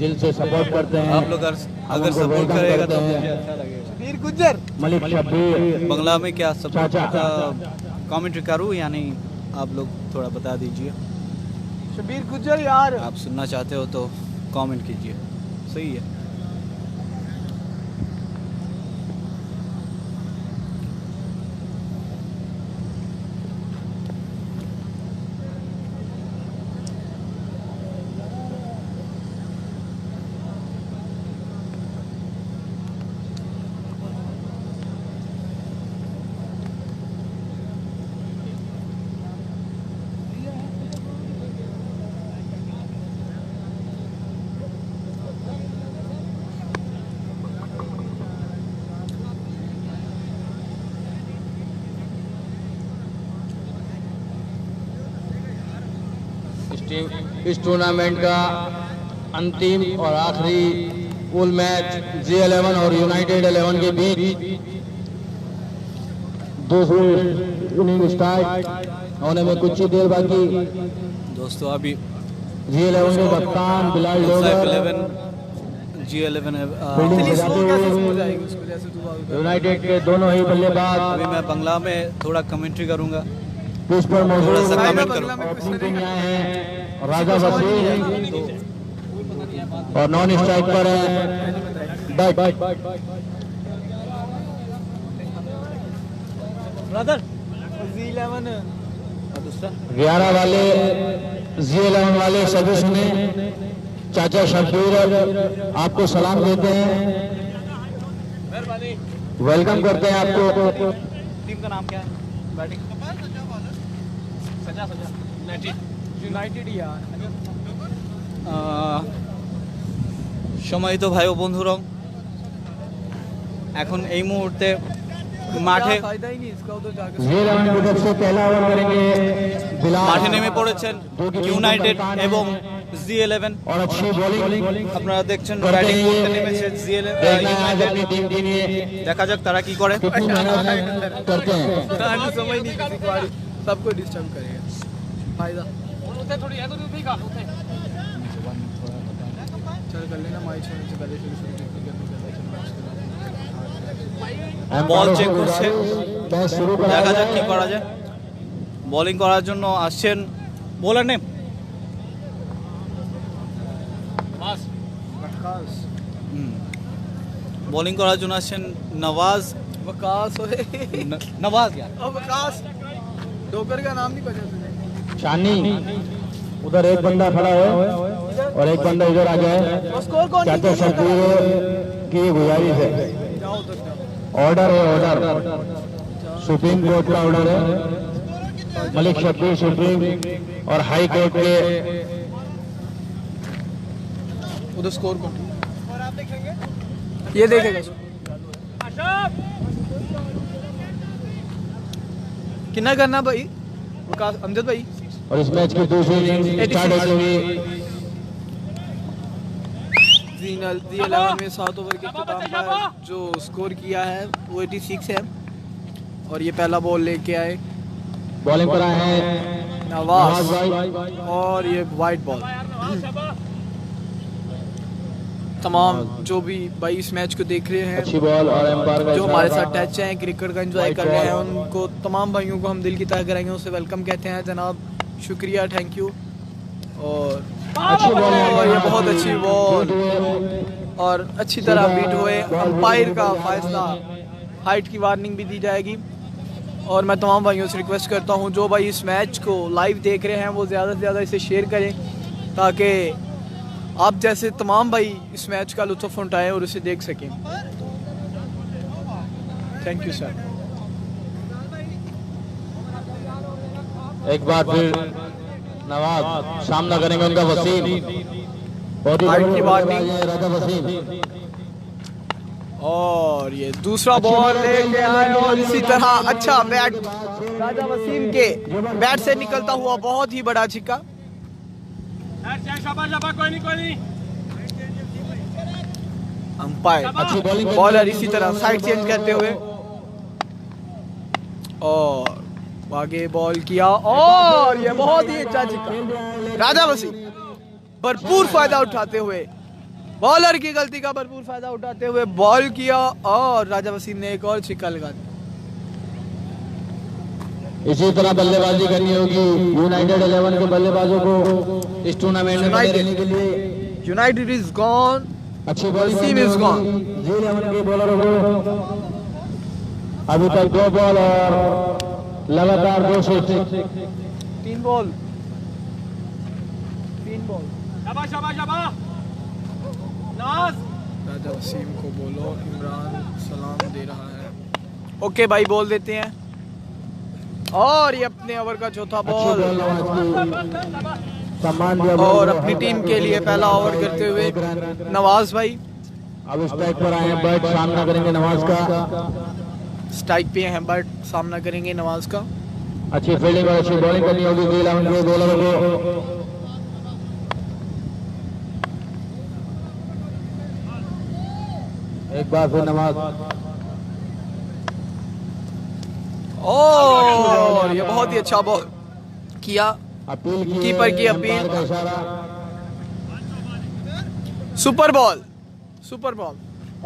दिल से सपोर्ट करते हैं। आप लोग अगर उनको सपोर्ट welcome करेगा करते तो हैं। मुझे अच्छा लगेगा। शबीर गुज्जर मलिक शब्बीर बंगला में क्या सपोर्ट चाचा। कमेंट्री करूँ या नहीं, आप लोग थोड़ा बता दीजिए। शबीर गुज्जर यार आप सुनना चाहते हो तो कमेंट कीजिए, सही है। इस टूर्नामेंट का अंतिम और आखिरी पूल मैच G11 और यूनाइटेड 11 के बीच दूसरी इनिंग स्टार्ट होने में कुछ ही देर बाकी। दोस्तों अभी G11 के कप्तान बिलाल डोगर G11 फील्डिंग सजाते हुए यूनाइटेड के दोनों ही बल्लेबाज अभी मैं बंगला में थोड़ा कमेंट्री करूंगा, पिच पर थोड़ा मौजूद सा हैं। कमेंट करो। ओपनिंग पे आए हैं राजा वसीम और नॉन स्ट्राइक पर है बट ब्रदर G11 11 वाले G11 वाले सभी सुने। चाचा शब्बीर आपको सलाम देते हैं, वेलकम करते हैं आपको। टीम का नाम क्या है? बैटिंग यूनाइटेड यार সম্মানিত ভাই ও বন্ধুরা, এখন এই মুহূর্তে মাঠে फायदा ही नहीं इसका उधर जाके जी11 की तरफ से पहला ओवर करेंगे बिलाल মাঠে নেমে পড়েছেন ইউনাইটেড এবং জি11। और अच्छी बॉलिंग আপনারা দেখছেন ব্যাটিং করতে নেমেছে জি11 ইউনাইটেড। अपनी टीम के लिए দেখা যাক তারা কি করে। कितनी मेहनत करते हैं। कहानी समझ नहीं किसी को आ रही, सबको डिस्टर्ब करेगा फायदा। चल कर लेना माइक से पहले शुरू বল চেক করছে, मैच शुरू करा দেখা যাক কি করা যায়। বোলিং করার জন্য আসছেন বোলার নেম বোলিং করার জন্য আসছেন নওয়াজ। वकास होए नवाज यार अब वकास डोकर का नाम नहीं पता तुझे। शानी उधर एक बंदा खड़ा है और एक बंदा इधर आ जाए। वो स्कोर कौन चाचा शब्बीर की गुजारिश है, जाओ उधर जाओ। ऑर्डर है, ऑर्डर सुप्रीम कोर्ट का ऑर्डर है। मलिक शब्बीर सुप्रीम और हाई कोर्ट के उधर स्कोर कौन ये देखेगा कितना करना भाई वकास अमजद भाई। और इस मैच की दूसरी इनिंग्स स्टार्ट हो चुकी। जी11 में 7 ओवर के इख्तिताम पर जो स्कोर किया है वो 86 है और ये पहला बॉल लेके आए बॉलिंग पर आए हैं नवाज भाई। और ये वाइट बॉल। तमाम जो भी भाई इस मैच को देख रहे हैं, अच्छी बॉल और एम्पायर का जो हमारे इशारा। साथ टच हैं, क्रिकेट का एंजॉय कर रहे हैं, उनको तमाम भाइयों को हम दिल की तह करेंगे, उनसे वेलकम कहते हैं जनाब, शुक्रिया, थैंक यू। और अच्छी बॉल और ये बहुत अच्छी बॉल और अच्छी तरह बीट हुए। अंपायर का फैसला, हाइट की वार्निंग भी दी जाएगी। और मैं तमाम भाइयों से रिक्वेस्ट करता हूँ जो भाई इस मैच को लाइव देख रहे हैं वो ज़्यादा से ज़्यादा इसे शेयर करें ताकि आप जैसे तमाम भाई इस मैच का लुत्फ़ उठाएं और उसे देख सकें। Thank you sir. एक बार फिर नवाज सामना करेंगे उनका वसीम। बहुत ही हाइट की बड़ी वार्निंग। बल्लेबाज है राजा वसीम। और ये दूसरा बॉल लेके आए और इसी तरह अच्छा बैट राजा वसीम के बैट से निकलता हुआ बहुत ही बड़ा छिक्का। अंपायर अच्छी बॉलिंग बॉलर इसी तरह साइड चेंज करते हुए और आगे बॉल किया और ये बहुत ही अच्छा छिक्का। राजा वसीम भरपूर फायदा उठाते हुए, बॉलर की गलती का भरपूर फायदा उठाते हुए बॉल किया और राजा वसीम ने एक और छिक्का लगा दिया। इसी तरह बल्लेबाजी करनी होगी यूनाइटेड 11 के बल्लेबाजों को इस टूर्नामेंट में बने रहने के लिए। यूनाइटेड इज गॉन, अच्छी बॉलिंग वसीम is gone। जी11 के बॉलरों को अभी तक 2 बॉल और लगातार 2 सिक्स। 3 बॉल। राजा वसीम को बोलो इमरान सलाम दे रहा है। ओके भाई बोल देते हैं और ये अपने ओवर का चौथा अच्छी बॉल बॉल नवाज की सम्मान दिया और अपनी टीम के लिए पहला ओवर करते हुए नवाज भाई अब स्ट्राइक पर आए हैं बट सामना करेंगे नवाज का। स्ट्राइक पे हैं बट सामना करेंगे नवाज का। अच्छी फील्डिंग और अच्छी बॉलिंग करनी होगी जी11 के बॉलरों को। एक बार फिर नवाज और ये बहुत ही अच्छा बॉल किया, अपील की कीपर की अपील। एम्पायर का इशारा। सुपर बॉल, सुपर बॉल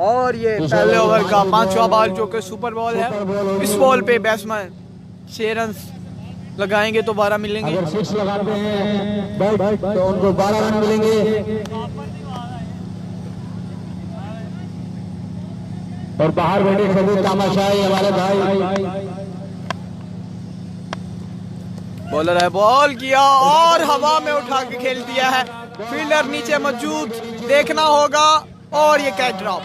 और ये पहले ओवर का 5वां बॉल जो कि सुपर बॉल है। इस बॉल पे बैट्समैन 6 रन लगाएंगे तो 12 मिलेंगे। अगर 6 लगाते हैं बैट तो उनको 12 रन मिलेंगे। और बाहर बैठे सभी तामाशाही हमारे भाई। बॉलर है, बॉल किया और हवा में उठा के खेल दिया है। फील्डर नीचे मौजूद, देखना होगा और ये कैच ड्रॉप।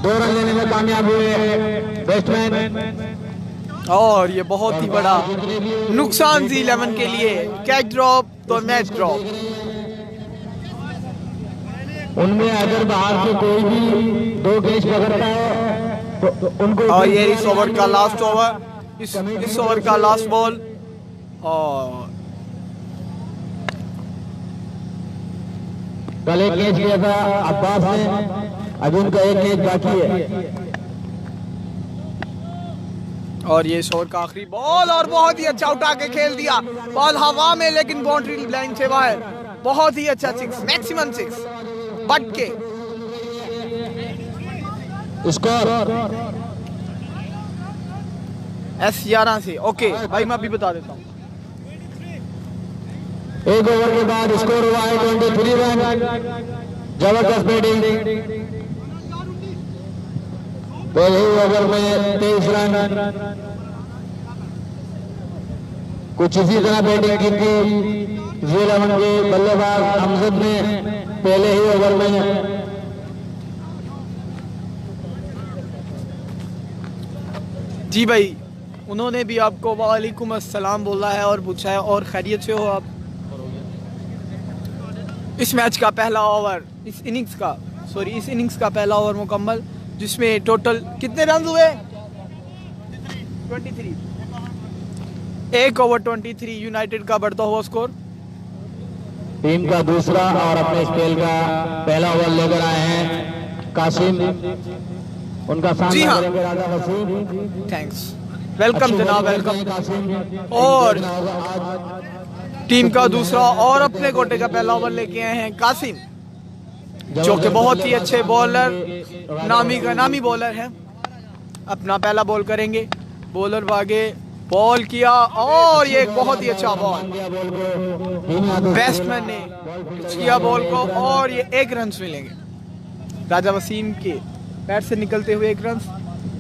2 रन लेने में कामयाब हुए बैट्समैन। और ये बहुत ही बड़ा नुकसान जी11 के लिए, कैच ड्रॉप तो मैच ड्रॉप। उनमें अगर बाहर से कोई भी 2 कैच पकड़ता है तो उनको। और ये इस ओवर का लास्ट ओवर, इस ओवर का लास्ट बॉल। और कल एक कैच किया था अब्बास ने, अभी उनका एक कैच बाकी है। और ये इस ओवर का आखिरी बॉल, और बहुत ही अच्छा उठा के खेल दिया, बॉल हवा में लेकिन बाउंड्री लाइन से बाहर। बहुत ही अच्छा 6, मैक्सिमम 6 बट के। स्कोर S11 से। ओके भाई मैं अभी बता देता हूँ। 1 ओवर के बाद स्कोर हुआ है 23 रन। जबरदस्त बैटिंग। पहले ही ओवर में 23 रन। कुछ इसी तरह बैटिंग की थी जी11 के बल्लेबाज अमजद ने पहले ही ओवर में। जी भाई, उन्होंने भी आपको वालेकुम अस्सलाम बोला है और पूछा है और खैरियत से हो आप। इस मैच का पहला ओवर, इस इनिंग्स का पहला ओवर मुकम्मल, जिसमें टोटल कितने रन हुए? 23। 1 ओवर 23 यूनाइटेड का बढ़ता हुआ स्कोर। टीम का दूसरा और अपने स्पेल का पहला ओवर लेकर आए हैं कासिम। उनका जी सामना हाँ। करेंगे राजा वसीम। थैंक्स, वेलकम जनाब, वेलकम। और टीम का दूसरा और अपने कोटे का पहला ओवर लेके आए हैं कासिम, जो कि बहुत ही अच्छे बॉलर, नामी बॉलर हैं। अपना पहला बॉल करेंगे। बॉलर भागे, बॉल किया और ये एक बहुत ही अच्छा बॉल, बैट्समैन ने किया बॉल को और ये 1 रन मिलेंगे। राजा वसीम के बैट से निकलते हुए 1 रन,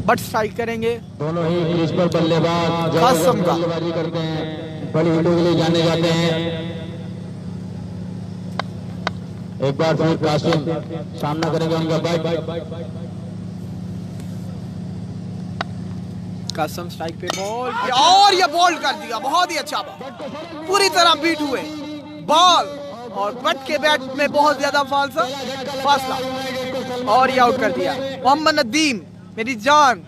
बट स्ट्राइक करेंगे। दोनों ही क्रीज पर बल्लेबाज कासिम का बल्लेबाजी करते हैं, बड़ी हिटों के लिए जाने जाते हैं। एक बार फिर कासिम सामना करेंगे उनका बैट। कासिम स्ट्राइक पे बॉल किया और ये बॉल कर दिया, बहुत ही अच्छा बॉल, पूरी तरह बीट हुए बॉल और बट के बैट में बहुत ज्यादा फासला और ये आउट कर दिया। मोहम्मद नदीम, मेरी जान,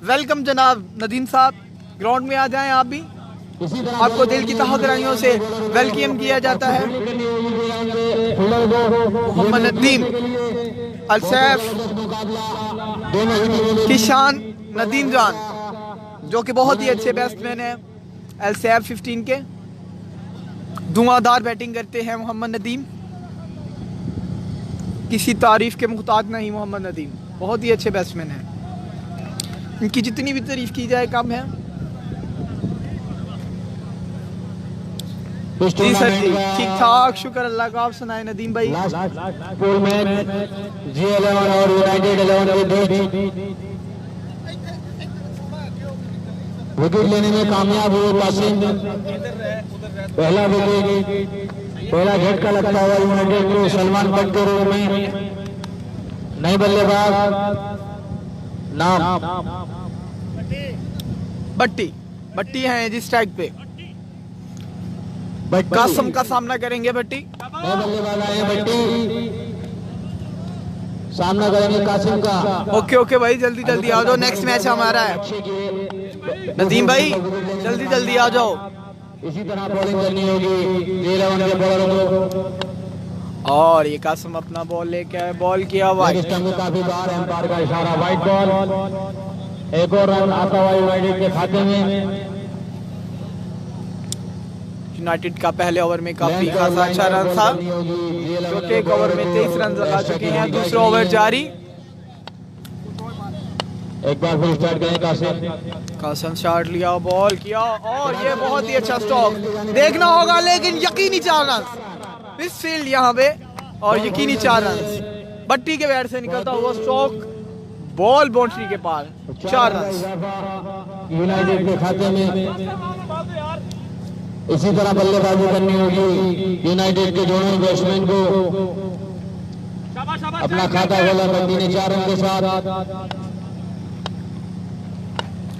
वेलकम जनाब नदीम साहब, ग्राउंड में आ जाएं आप भी, आपको दिल की तह गहराइयों से वेलकम किया जाता है। मोहम्मद नदीम, अलसैफ, किशान नदीम जान, जो कि बहुत ही अच्छे बैट्समैन हैं, अलसैफ 15 के, धुआंधार बैटिंग करते हैं मोहम्मद नदीम, किसी तारीफ के मुहताज नहीं। मोहम्मद नदीम बहुत ही अच्छे बैट्समैन हैं, इनकी जितनी भी तारीफ की जाए कम है। जी सर जी, ठीक ठाक, शुक्र अल्लाह का। आप सुनाए नदीम भाई। पूल मैच जी11 और यूनाइटेड 11 के बीच विकेट लेने में कामयाब हुए कासिम। पहला विकेट, पहला झटका लगता हुआ यूनाइटेड को सलमान बट के रूप में। नए बल्लेबाज नाम बट्टी हैं जी स्ट्राइक पे। कासिम का सामना करेंगे बट्टी। नए बल्लेबाज आए हैं बट्टी, सामना करेंगे कासिम का। ओके भाई, जल्दी जल्दी आ जाओ, नेक्स्ट मैच हमारा है। नदीम भाई जल्दी जल्दी आ जाओ। इसी तरह बॉलिंग करनी होगी जी11 के बॉलरों को। और ये कासिम अपना बॉल लेके आए, बॉल किया वाइड। काफी बार एम्पायर का इशारा, वाइड बॉल। एक और रन आता हुआ यूनाइटेड के खाते में। यूनाइटेड का पहले ओवर में काफी खासा अच्छा रन था, जो कि एक ओवर में 23 रन लगा चुके हैं। दूसरा ओवर जारी। एक बार फिर स्टार्ट करें कासिम स्टार्ट लिया, बॉल किया और ये बहुत ही अच्छा स्ट्रोक देखना होगा, लेकिन यकीनी 4 रन इस फील्ड यहाँ पे और यकीनी 4 रन। बट्टी के बैट से निकलता हुआ स्ट्रोक, बॉल बाउंड्री के पार, 4 रन यूनाइटेड के खाते में। इसी तरह बल्लेबाजी करनी होगी यूनाइटेड के दोनों बैट्समैन को। अपना खाता खोला बट्टी ने 4 रन के साथ।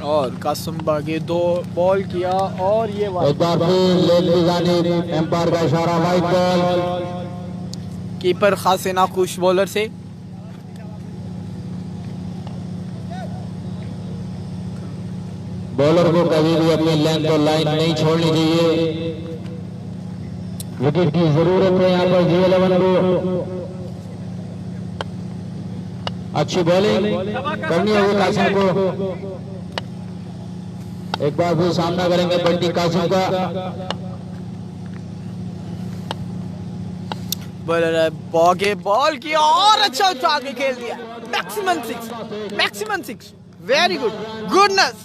और कासिम बागे 2 बॉल किया और ये एक बार फिर लेग की जानिब एम्पायर का इशारा, वाइड बॉल। कीपर खासे नाखुश बॉलर से। बॉलर को कभी भी अपनी लेंथ और लाइन नहीं छोड़नी चाहिए। विकेट की जरूरत है यहाँ पर G11 को। अच्छी बॉलिंग करनी होगी कासिम को। एक बार फिर सामना करेंगे बंटी कासिम का। बॉलर है बॉगे बॉल किया और अच्छा उठा के खेल दिया। Maximum 6, maximum 6, very good, goodness,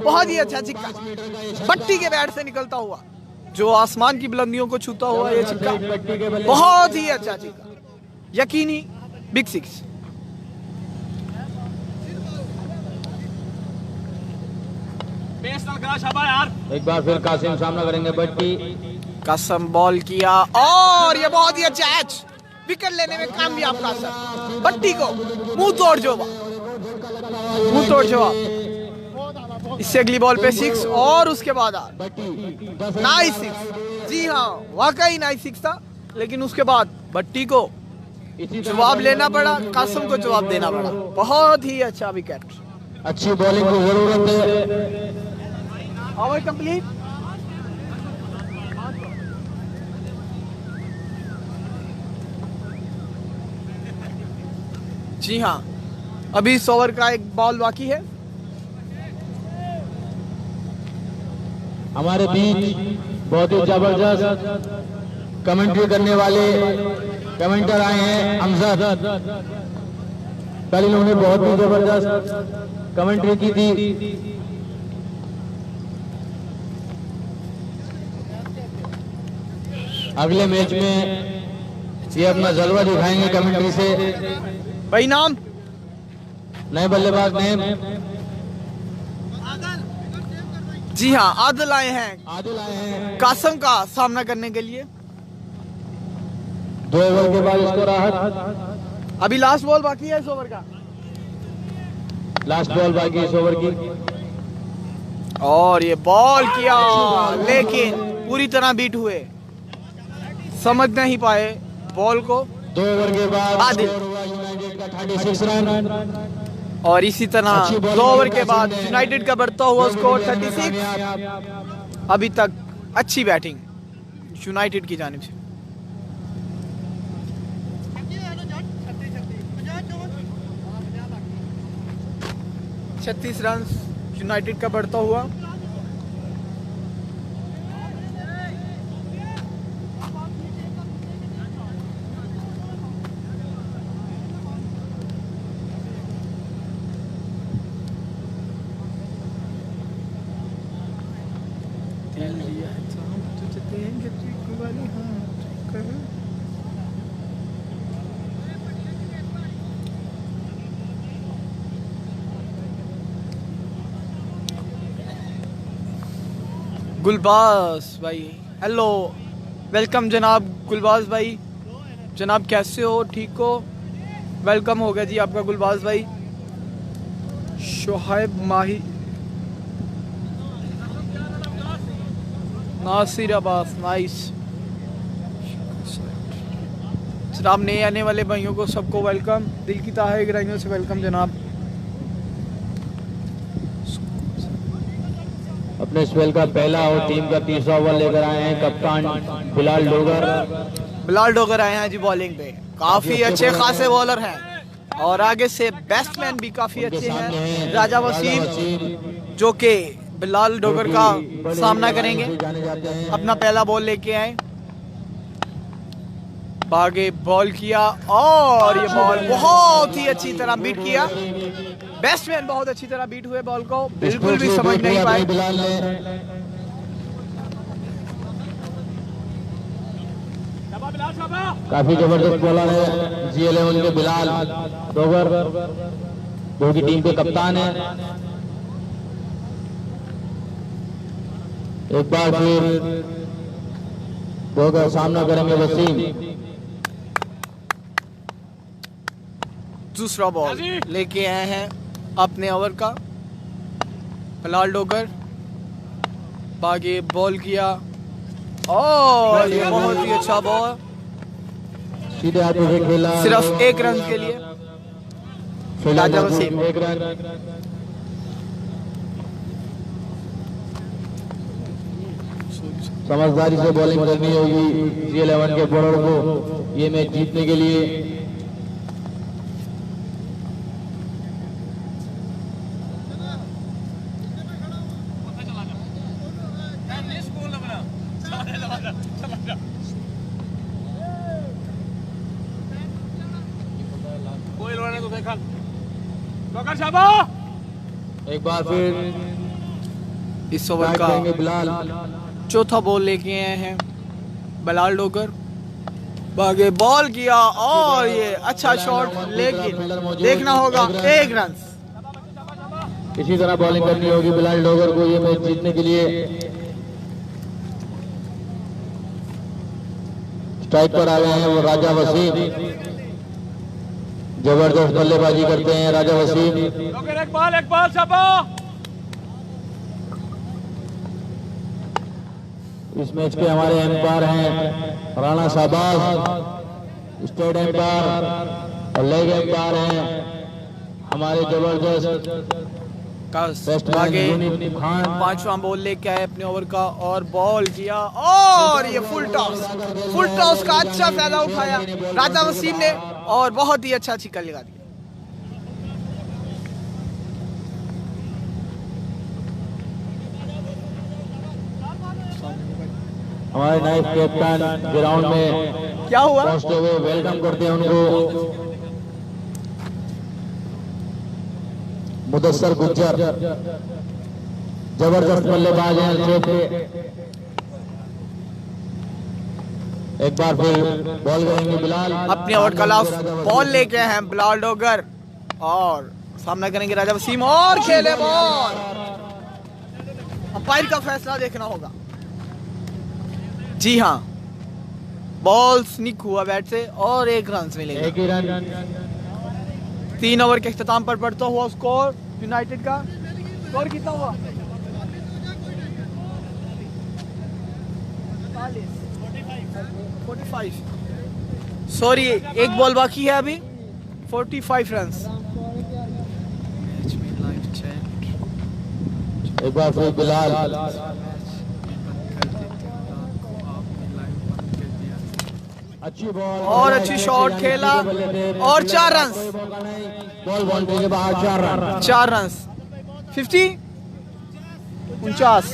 बहुत ही अच्छा छिक्का बट्टी के बैट से निकलता हुआ, जो आसमान की बुलंदियों को छूता हुआ ये छिक्का, बहुत ही अच्छा छिक्का, यकीनी बिग 6। एक बार फिर कासिम सामना करेंगे बट्टी। कासिम बॉल किया और ये बहुत ही अच्छा एच, विकेट लेने में कामयाब कासिम। बट्टी को मुंह तोड़ जवाब। इससे अगली बॉल पे 6 और उसके बाद नाइस 6। जी हाँ, वाकई नाइस 6 था, लेकिन उसके बाद बट्टी को जवाब लेना पड़ा, कासिम को जवाब देना पड़ा। बहुत ही अच्छा विकेट। अच्छी बॉलिंग की जरूरत है। Over complete. जी हाँ, अभी इस ओवर का एक बॉल बाकी है। हमारे बीच बहुत ही जबरदस्त कमेंट्री करने वाले कमेंटर आए हैं अमजद। कल इन्होंने बहुत ही जबरदस्त कमेंट्री की थी। अगले मैच में ये अपना जलवा दिखाएंगे कमेंट्री से। भाई नाम नए बल्लेबाज नेम। जी हाँ, आदिल आए हैं आदिल आए हैं कासिम का सामना करने के लिए। 2 ओवर के बाद इसको राहत। अभी लास्ट बॉल बाकी है इस ओवर का। लास्ट बॉल बाकी इस ओवर की। और ये बॉल किया, लेकिन पूरी तरह बीट हुए, समझ नहीं पाए बॉल को। 2 ओवर के बाद आदिल। स्कोर हुआ यूनाइटेड का 36 रन। और इसी तरह 2 ओवर के बाद यूनाइटेड का बढ़ता हुआ स्कोर 36। अभी तक अच्छी बैटिंग यूनाइटेड की जानिब से। 36 रन यूनाइटेड का बढ़ता हुआ। गुलबाज भाई, हेलो, वेलकम जनाब गुलबाज भाई। जनाब कैसे हो, ठीक हो? वेलकम हो गया जी आपका गुलबाज भाई। शोहेब माही, नासिर अब्बास, नाइस। जनाब नए आने वाले भाइयों को सबको वेलकम, दिल की ताहे गहराइयों से वेलकम जनाब। अपने स्पेल का पहला और टीम का तीसरा ओवर लेकर आए हैं कप्तान बिलाल डोगर। बिलाल डोगर आए हैं जी बॉलिंग पे। काफी अच्छे खासे बॉलर हैं और आगे से बैट्समैन भी काफी अच्छे हैं। राजा वसीम जो कि बिलाल डोगर का सामना करेंगे, अपना पहला बॉल लेके आए। आगे बॉल किया और ये बॉल बहुत ही अच्छी तरह बीट किया। बैट्समैन बहुत अच्छी तरह बीट हुए बॉल को, बिल्कुल भी समझ नहीं पाए। काफी जबरदस्त बॉलर है G11 के बिलाल डोगर, जो की टीम के कप्तान है। एक बार फिर डोगर सामना करेंगे वसीम। दूसरा बॉल लेके आए हैं अपने ओवर का बिलाल डोगर। आगे बॉल किया और ये बहुत ही अच्छा बॉल, सीधे हाथों से खेला, सिर्फ 1 रन के लिए। राजा वसीम 1 रन। समझदारी से बॉलिंग करनी होगी G11 के बॉलर को ये मैच जीतने के लिए। एक बार फिर इस ओवर का बिलाल, चौथा बॉल लेके आए हैं बिलाल डोगर। भागे बॉल किया और ये अच्छा शॉट, लेकिन देखना होगा 1 रन। इसी तरह बॉलिंग करनी होगी बिलाल डोगर को ये मैच जीतने के लिए। स्ट्राइक पर आ गए हैं वो राजा वसीम, जबरदस्त बल्लेबाजी करते हैं राजा वसीम। एक बॉल छापो। इस मैच के हमारे एम्पायर हैं राणा शाहबाज, स्टेट एम्पायर, और लेग एम्पायर हैं हमारे जबरदस्त आगे खान। 5वां बॉल लेके आए अपने ओवर का और बॉल किया और ये फुल टॉस का अच्छा फायदा उठाया राजा वसीम ने और बहुत ही अच्छा छिक्का लगा दिया। हमारे नाइस कैप्टन ग्राउंड में क्या हुआ? पहुंचते हुए वेलकम करते हैं उनको मुदस्सर गुज्जर, जबरदस्त बल्लेबाज हैं खेत के। एक बार फिर बॉल करेंगे बिलाल, अपने ओवर का लास्ट बॉल लेके हैं बिलाल डोगर और सामना करेंगे राजा वसीम और खेले बॉल। अंपायर का फैसला देखना होगा। जी हाँ, बॉल स्निक हुआ बैट से और 1 रन मिलेगा। 1 ही रन। 3 ओवर के इख्तिताम पर बढ़ता हुआ स्कोर यूनाइटेड का स्कोर कितना हुआ? 45। सॉरी, 1 बॉल बाकी है अभी। 45 रन। एक बार फिर बिलाल, अच्छी बॉल और अच्छी शॉट खेला और 4 रन। बॉल बाउंड्री के बाहर 4 रन। 4 रन 50 49।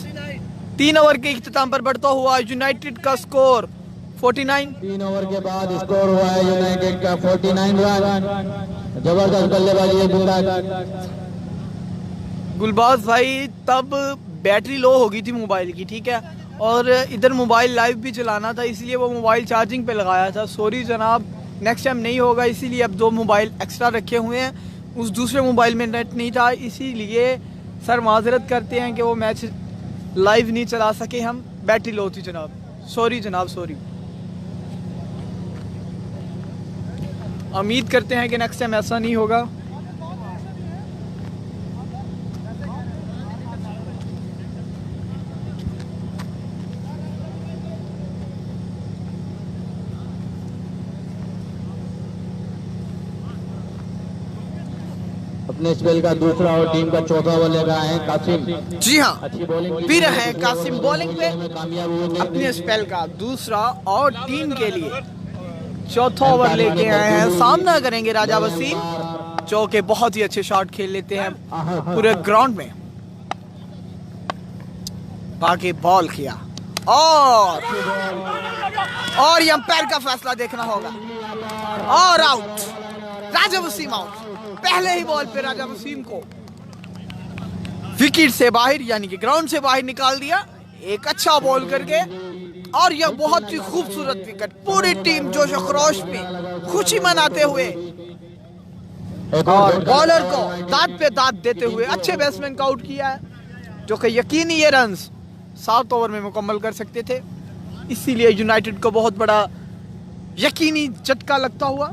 3 ओवर के इख्तिताम पर बढ़ता हुआ यूनाइटेड का स्कोर 49। 3 ओवर के बाद स्कोर हुआ है यूनाइटेड का 49 रन। जबरदस्त बल्लेबाजी है गुलबाज। गुलबाज भाई तब बैटरी लो हो गई थी मोबाइल की, ठीक है, और इधर मोबाइल लाइव भी चलाना था इसलिए वो मोबाइल चार्जिंग पे लगाया था। सॉरी जनाब, नेक्स्ट टाइम नहीं होगा, इसीलिए अब 2 मोबाइल एक्स्ट्रा रखे हुए हैं। उस दूसरे मोबाइल में नेट नहीं था, इसीलिए सर माजरत करते हैं कि वो मैच लाइव नहीं चला सके हम, बैटरी लो थी जनाब। सॉरी जनाब, सॉरी। उम्मीद करते हैं कि नेक्स्ट टाइम ऐसा नहीं होगा। अपने स्पेल का दूसरा और टीम का चौथा ओवर लेकर आए हैं कासिम। जी हाँ, अच्छी बॉलिंग भी रहे हैं कासिम बॉलिंग पे कामयाब हुए। अपने स्पेल का दूसरा और टीम के लिए चौथा ओवर लेके आए हैं। सामना करेंगे राजा वसीम जो कि बहुत ही अच्छे शॉट खेल लेते हैं पूरे ग्राउंड में। बाकी बॉल किया और ये अंपायर का फैसला देखना होगा और आउट। राजा वसीम आउट। पहले ही बॉल पे राजा वसीम को विकेट से बाहर यानी कि ग्राउंड से बाहर निकाल दिया एक अच्छा बॉल करके, और यह बहुत ही खूबसूरत विकेट। पूरी टीम जोश खरोश में खुशी मनाते हुए और बॉलर को दांत पे दांत देते हुए अच्छे बैट्समैन को आउट किया है जो कि यकीनी ये रन 7 ओवर में मुकम्मल कर सकते थे। इसीलिए यूनाइटेड को बहुत बड़ा यकीनी झटका लगता हुआ।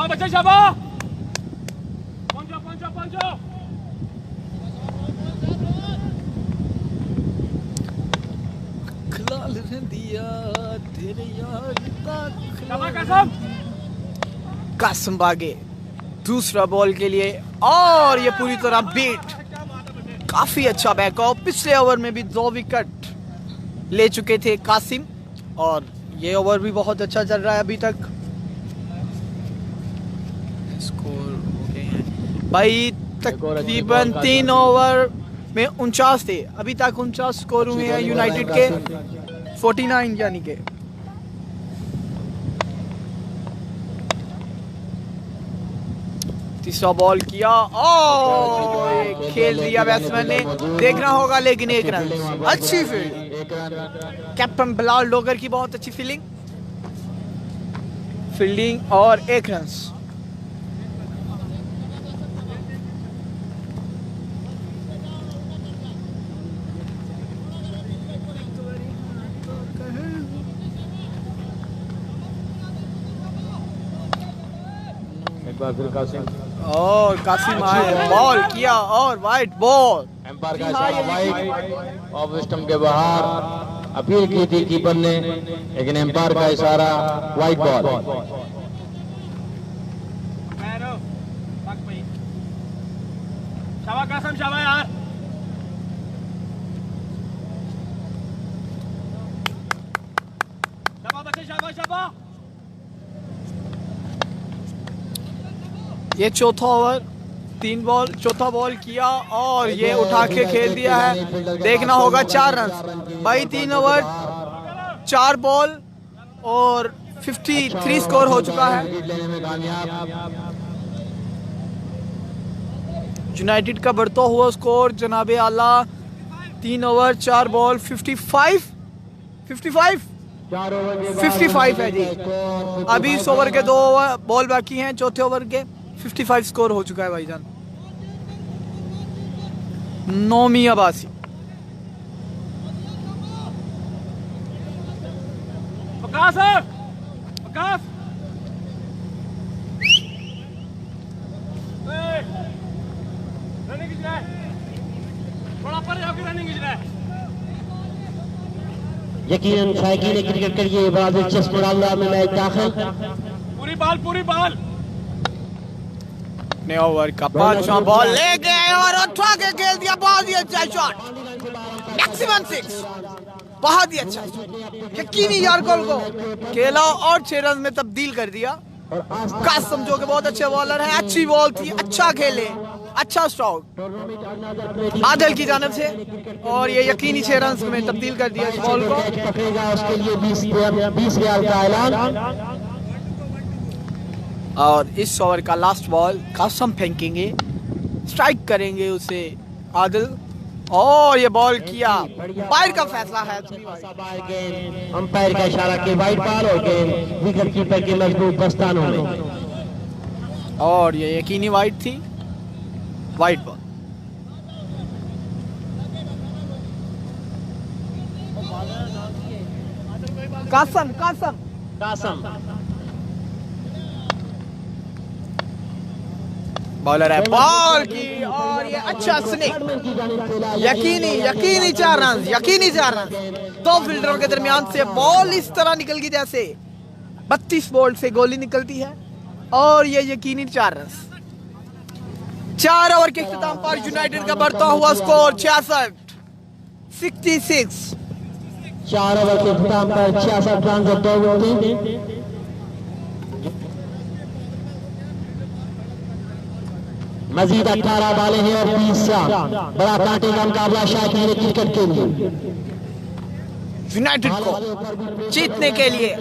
बच्चे शाबाश पहुंचो पहुंचो पहुंचो खलाल दिया तेरे यार का शाबाश कासिम कासिम बागे दूसरा बॉल के लिए और ये पूरी तरह बीट। काफी अच्छा बैकअप। पिछले ओवर में भी 2 विकेट ले चुके थे कासिम और ये ओवर भी बहुत अच्छा चल रहा है अभी तक। स्कोर हो गए हैं भाई तकरीबन 3 ओवर में 49 थे, अभी तक 49 स्कोर हुए हैं यूनाइटेड के 49 यानी के। तीसरा बॉल किया और खेल दिया बैट्समैन ने, देखना होगा लेकिन 1 रन। अच्छी फील्ड कैप्टन बिलाल डोगर की, बहुत अच्छी फील्डिंग और 1 रन। एक बार फिर कासिम, और कासिम आए, बॉल किया और वाइट बॉल। एम्पायर का इशारा वाइड, ऑफ स्टंप के बाहर अपील की थी कीपर ने, लेकिन एम्पायर का इशारा वाइड बॉल। शाबाश कासिम शाबाश यार शाबाश बच्चे शाबाश शाबाश। ये चौथा ओवर, 3 बॉल, चौथा बॉल किया और ये उठा के खेल दिया है, देखना होगा 4 रन। भाई 3 ओवर 4 बॉल और 53 स्कोर हो चुका है। यूनाइटेड का बढ़ता हुआ स्कोर जनाबे आला 3 ओवर 4 बॉल 55 है जी। अभी इस ओवर के 2 बॉल बाकी हैं, चौथे ओवर के 55 स्कोर हो चुका है भाईजान। नौमी अबासी वकास है वकास रनिंग गिरा है, थोड़ा पर जाके रनिंग गिरा है। यकीनन शायकीन क्रिकेट के लिए बड़ा दिलचस्प मुकाबला में मैच दाखिल। पूरी बाल अपने ओवर का 5वां बॉल ले गए और उठा के खेल दिया, बहुत ही अच्छा शॉट, मैक्सिमम 6, बहुत ही अच्छा। यकीनी यार गोल को खेला और 6 रन में तब्दील कर दिया। कासिम जो कि बहुत अच्छे बॉलर हैं, अच्छी बॉल थी, अच्छा खेले, अच्छा स्ट्रोक आदिल की जानिब से और ये यकीनी 6 रन में तब्दील कर दिया इस बॉल को। पकड़ेगा उसके लिए 20 रियाल का ऐलान। और इस ओवर का लास्ट बॉल कासिम फेंकेंगे, स्ट्राइक करेंगे उसे आदिल और ये बॉल किया, अंपायर का फैसला है। अंपायर का इशारा के वाइड बॉल और गेंद विकेट कीपर के मजबूत दस्तानों में, और ये यकीनी वाइड थी, वाइड बॉल। कासिम बॉलर है, बॉल की और ये अच्छा स्निक, यकीनी 4 रन, यकीनी 4 रन। 2 फील्डरों के दरमियान से बॉल इस तरह निकल गई जैसे 32 बॉल से गोली निकलती है और ये यकीनी 4 रन। 4 ओवर के इख्तिताम पर यूनाइटेड का बढ़ता हुआ स्कोर 66। 4 ओवर के इख्तिताम पर 66 रन और 2 विकेट। मजीद 18 बाले हैं और 20 रन। बड़ा कांटे का मुकाबला शायकीन क्रिकेट के लिए, यूनाइटेड को जीतने के लिए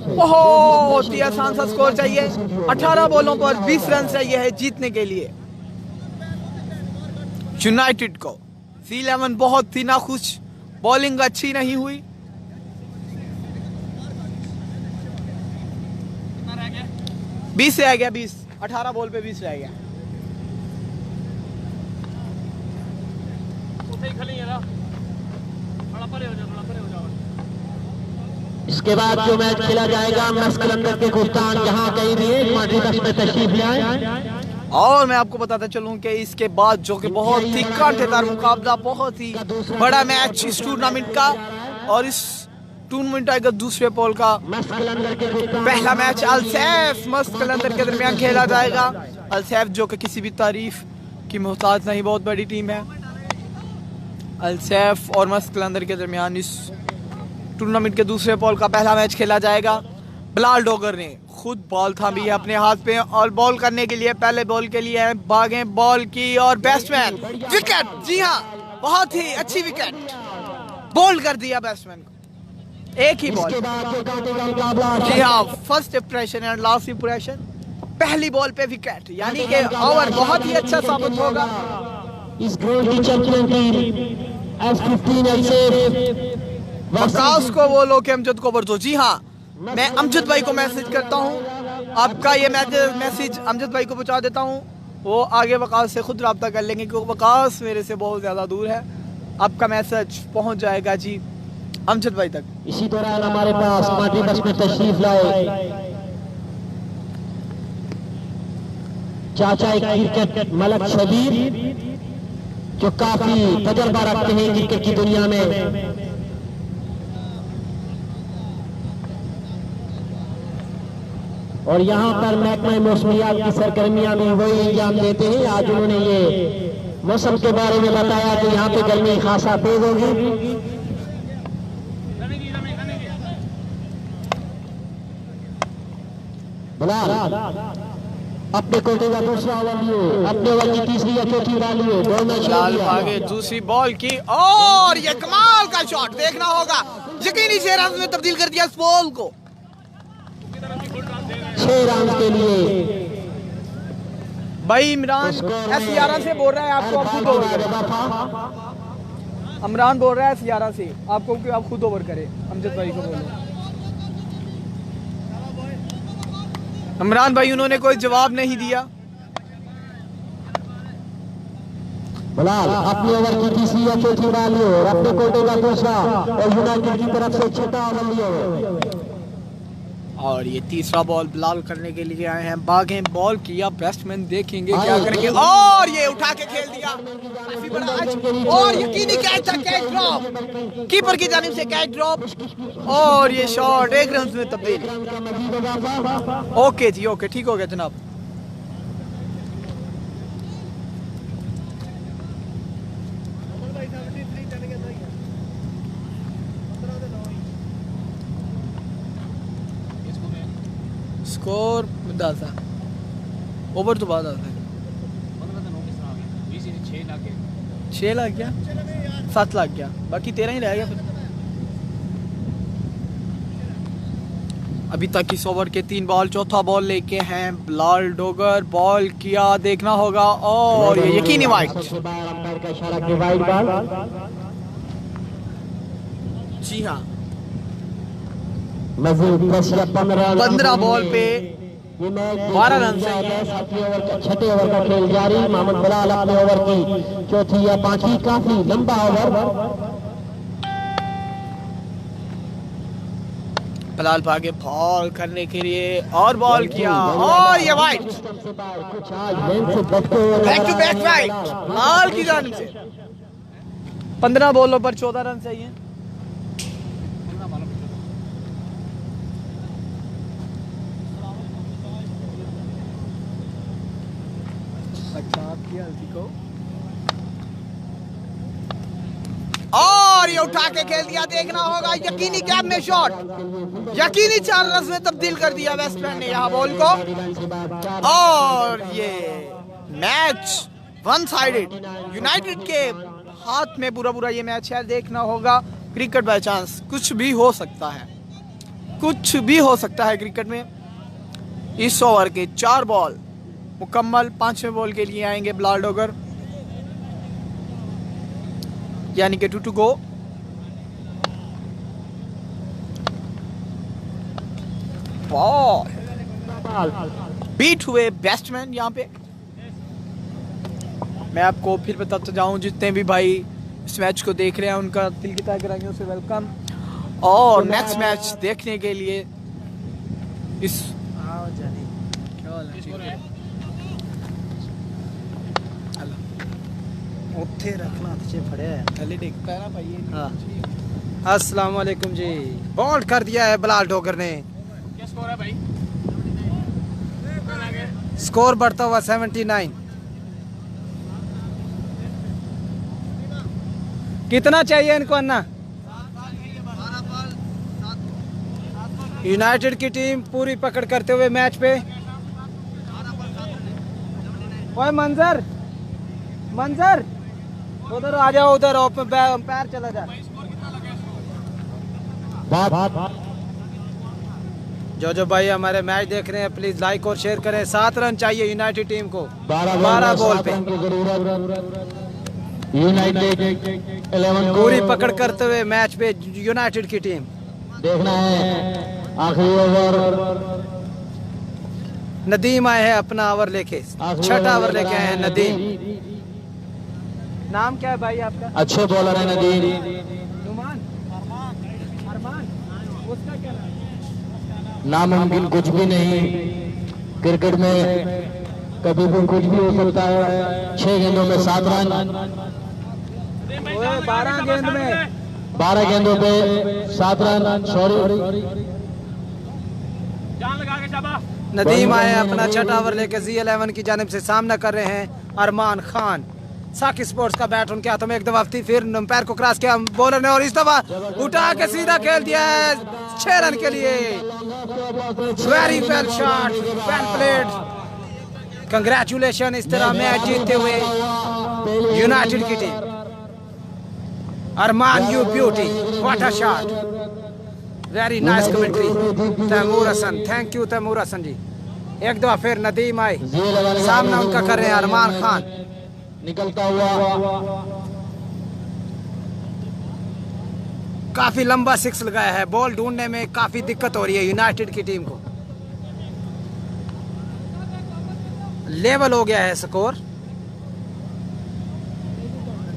बहुत ही आसान सा स्कोर चाहिए। 18 बॉलों पर 20 रन चाहिए है जीतने के लिए यूनाइटेड को। C11 बहुत ही नाखुश, बॉलिंग अच्छी नहीं हुई। 20 रह गया, 20, 18 बॉल पे 20 रह गया। खली है ना, थोड़ा परे हो जाओ, थोड़ा परे हो जाओ। इसके बाद जो मैच खेला जाएगा मस्क कलंदर के कप्तान जहां कहीं भी एक माटी बस में तशरीफ लाए। और मैं आपको बताता चलूं कि इसके बाद जो कि बहुत ही कांटेदार मुकाबला, बहुत ही बड़ा मैच इस टूर्नामेंट का, और इस टूर्नामेंट का दूसरे पोल का पहला मैच अल-सैफ मस्क कलंदर के दरमियान खेला जाएगा। अल-सैफ जो कि किसी भी तारीफ की मोहताज नहीं, बहुत बड़ी टीम है। अल-सैफ और मस्क कलंदर के दरमियान इस टूर्नामेंट के दूसरे पोल का पहला मैच खेला जाएगा। बिलाल डोगर ने खुद बॉल थामी है अपने हाथ पे और बॉल करने के लिए पहले बॉल के लिए भागे, बॉल की और बैट्समैन विकेट। जी हाँ, बहुत ही अच्छी विकेट बॉल कर दिया बैट्समैन को, एक ही बॉल। जी हाँ, first impression and last impression, पहली बॉल पे विकेट, यानी कि ओवर बहुत ही अच्छा साबित होगा। इस ग्राउंड की चैंपियन टीम F15 अल-सैफ वकास को वो लोग अमजद को बरदो। जी हाँ, मैं अमजद भाई को मैसेज करता हूँ, आपका ये मैसेज अमजद भाई को पहुँचा देता हूँ, वो आगे वकास से खुद रब्ता कर लेंगे क्योंकि वकास मेरे से बहुत ज़्यादा दूर है। आपका मैसेज पहुँच जाएगा जी अमजद भाई तक। इसी दौरान हमारे पास माटी बस में तशरीफ लाए चाचा क्रिकेट मलक शबीर, जो काफी तजर्बा रखते हैं क्रिकेट की दुनिया में। और यहाँ पर महकमा मौसमियात की सरगर्मियां भी वही अंजाम देते हैं। आज उन्होंने ये मौसम के बारे में बताया कि यहाँ पे गर्मी खासा तेज होगी। बिलाल अपने कोटे का दूसरा ओवर लिए, अपने ओवर की तीसरी या चौथी डालिए, बिलाल आगे दूसरी बॉल की और ये कमाल का शॉट देखना होगा, यकीनी 6 रन में तब्दील कर दिया इस बॉल को। 6 रन के लिए भाई इमरान S11 से बोल रहा है आपको, आप खुद ओवर करें। इमरान बोल रहा है S11 से आपको कि आप खुद ओवर करें, अमजद भाई को बोलो। इमरान भाई उन्होंने कोई जवाब नहीं दिया। बिलाल अपने ओवर की तीसरी या चौथी डालिए और अपने कोटे का दूसरा और यूनाइटेड की तरफ से छठा ओवर लिए। और ये तीसरा बॉल बिलाल करने के लिए आए हैं, भागे, बॉल किया, बैट्समैन देखेंगे क्या करेंगे, और ये उठा के खेल दिया, काफी बड़ा आज, और यकीनी कैच था, कैच ड्रॉप, कीपर की जानिब से कैच ड्रॉप, और ये शॉट 1 रन में तब्दील। ओके जी, ओके, ठीक हो गया जनाब। स्कोर 10 ओवर तो बाद आता है, 6 लाख गया, 7 लाख गया, बाकी 13 ही रह गया फिर। अभी तक इस ओवर के 3 बॉल, चौथा बॉल लेके हैं बिलाल डोगर, बॉल किया, देखना होगा, और ये यकीनी वाइड। जी हाँ, 15 बॉल पे 12 रन से। छठे ओवर का खेल जारी। मोहम्मद बिलाल अपने ओवर की चौथी या पांचवी, काफी लंबा ओवर। बिलाल भागे बॉल करने के लिए और बॉल किया, और ये wide, back to back wide Bilal की जानिब से। 15 बॉलों पर 14 रन चाहिए। और ये उठा के खेल दिया, देखना होगा, यकीनी गैप में शॉट, यकीनी 4 रन में तब्दील कर दिया बैट्समैन ने यहाँ बॉल को, और ये मैच 1 साइडेड, यूनाइटेड के हाथ में पूरा ये मैच है। देखना होगा, क्रिकेट बाय चांस, कुछ भी हो सकता है, कुछ भी हो सकता है क्रिकेट में। इस ओवर के 4 बॉल मुकम्मल, 5वें बॉल के लिए आएंगे बिलाल डोगर, यानी कि 2 to go। बीट हुए बैट्समैन यहाँ पे। मैं आपको फिर बताता जाऊं, जितने भी भाई इस मैच को देख रहे हैं उनका दिल की तहे गहराइयों से वेलकम। और नेक्स्ट मैच देखने के लिए इस ਉੱਥੇ ਰੱਖਣਾ ਤੇ ਫੜਿਆ ਹੈ थले डिग पैना पाइए हाँ अस्सलाम वालेकुम जी बॉल्ड कर दिया है बिलाल ठोकर ने क्या स्कोर है भाई स्कोर बढ़ता हुआ 79 कितना चाहिए इनको अन्ना यूनाइटेड की टीम पूरी पकड़ करते हुए मैच पे ओए मंजर मंजर उधर आ जाओ उधर पैर चला जा जो भाई हमारे मैच देख रहे हैं प्लीज लाइक और शेयर करें 7 रन चाहिए यूनाइटेड टीम को 12 बॉल पे यूनाइटेड 11 पूरी पकड़ करते हुए मैच पे यूनाइटेड की टीम देखना है आखिरी ओवर नदीम आए हैं अपना ओवर लेके 6ठा ओवर लेके आए हैं नदीम नाम क्या है भाई आपका अच्छे बॉलर है नदीम नुमान अरमान उसका क्या नाम नामुमकिन कुछ भी नहीं क्रिकेट में कभी भी कुछ भी हो सकता है 6 गेंदों में 7 रन 12 गेंद में 12 गेंदों पे 7 रन सॉरी जान लगा के शाबा नदीम आए हैं अपना 6ठा ओवर लेके Z11 की जानिब से सामना कर रहे हैं अरमान खान साकी स्पोर्ट्स का बैट उनके हाथों में एक दफा फिर पैर को क्रॉस किया बॉलर ने और इस दफा उठा के सीधा खेल दिया है 6 रन के लिए very well shot well played congratulation इस तरह मैच जीतते हुए यूनाइटेड की team Arman you beauty what a shot very nice commentary Taimur Hassan thank you Taimur Hassan ji एक दफा फिर नदीम आए सामना उनका कर रहे हैं अरमान खान निकलता हुआ काफी लंबा 6 लगाया है बॉल ढूंढने में काफी दिक्कत हो रही है यूनाइटेड की टीम को लेवल हो गया है score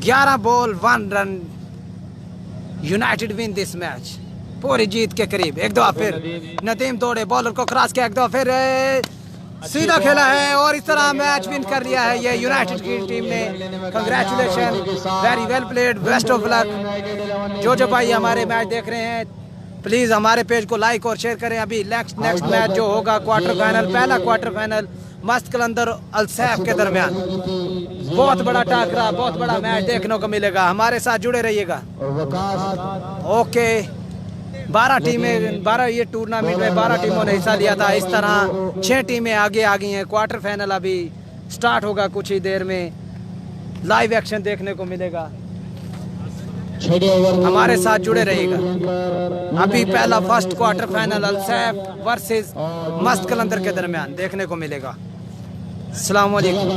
11 ball 1 run United win this match पूरी जीत के करीब एक दफा फिर नदीम दौड़े बॉलर को क्रॉस किया एक दफा फिर सीधा खेला है और इस तरह मैच विन कर लिया है ये यूनाइटेड की टीम ने congratulation very well played best of luck जो भाई हमारे मैच देख रहे हैं प्लीज हमारे पेज को लाइक और शेयर करें अभी नेक्स्ट मैच जो होगा क्वार्टर फाइनल पहला क्वार्टर फाइनल मस्त कलंदर अलसैफ के दरमियान बहुत बड़ा टाकरा बहुत बड़ा मैच देखने को मिलेगा हमारे साथ जुड़े रहिएगा ओके 12 टीमें 12 ये टूर्नामेंट में 12 टीमों ने हिस्सा लिया था इस तरह 6 टीमें आगे आ गई हैं क्वार्टर फाइनल अभी स्टार्ट होगा कुछ ही देर में लाइव एक्शन देखने को मिलेगा हमारे साथ जुड़े रहिएगा अभी पहला फर्स्ट क्वार्टर फाइनल अलसैफ वर्सेस मस्त कलंदर के दरमियान देखने को मिलेगा अस्सलाम वालेकुम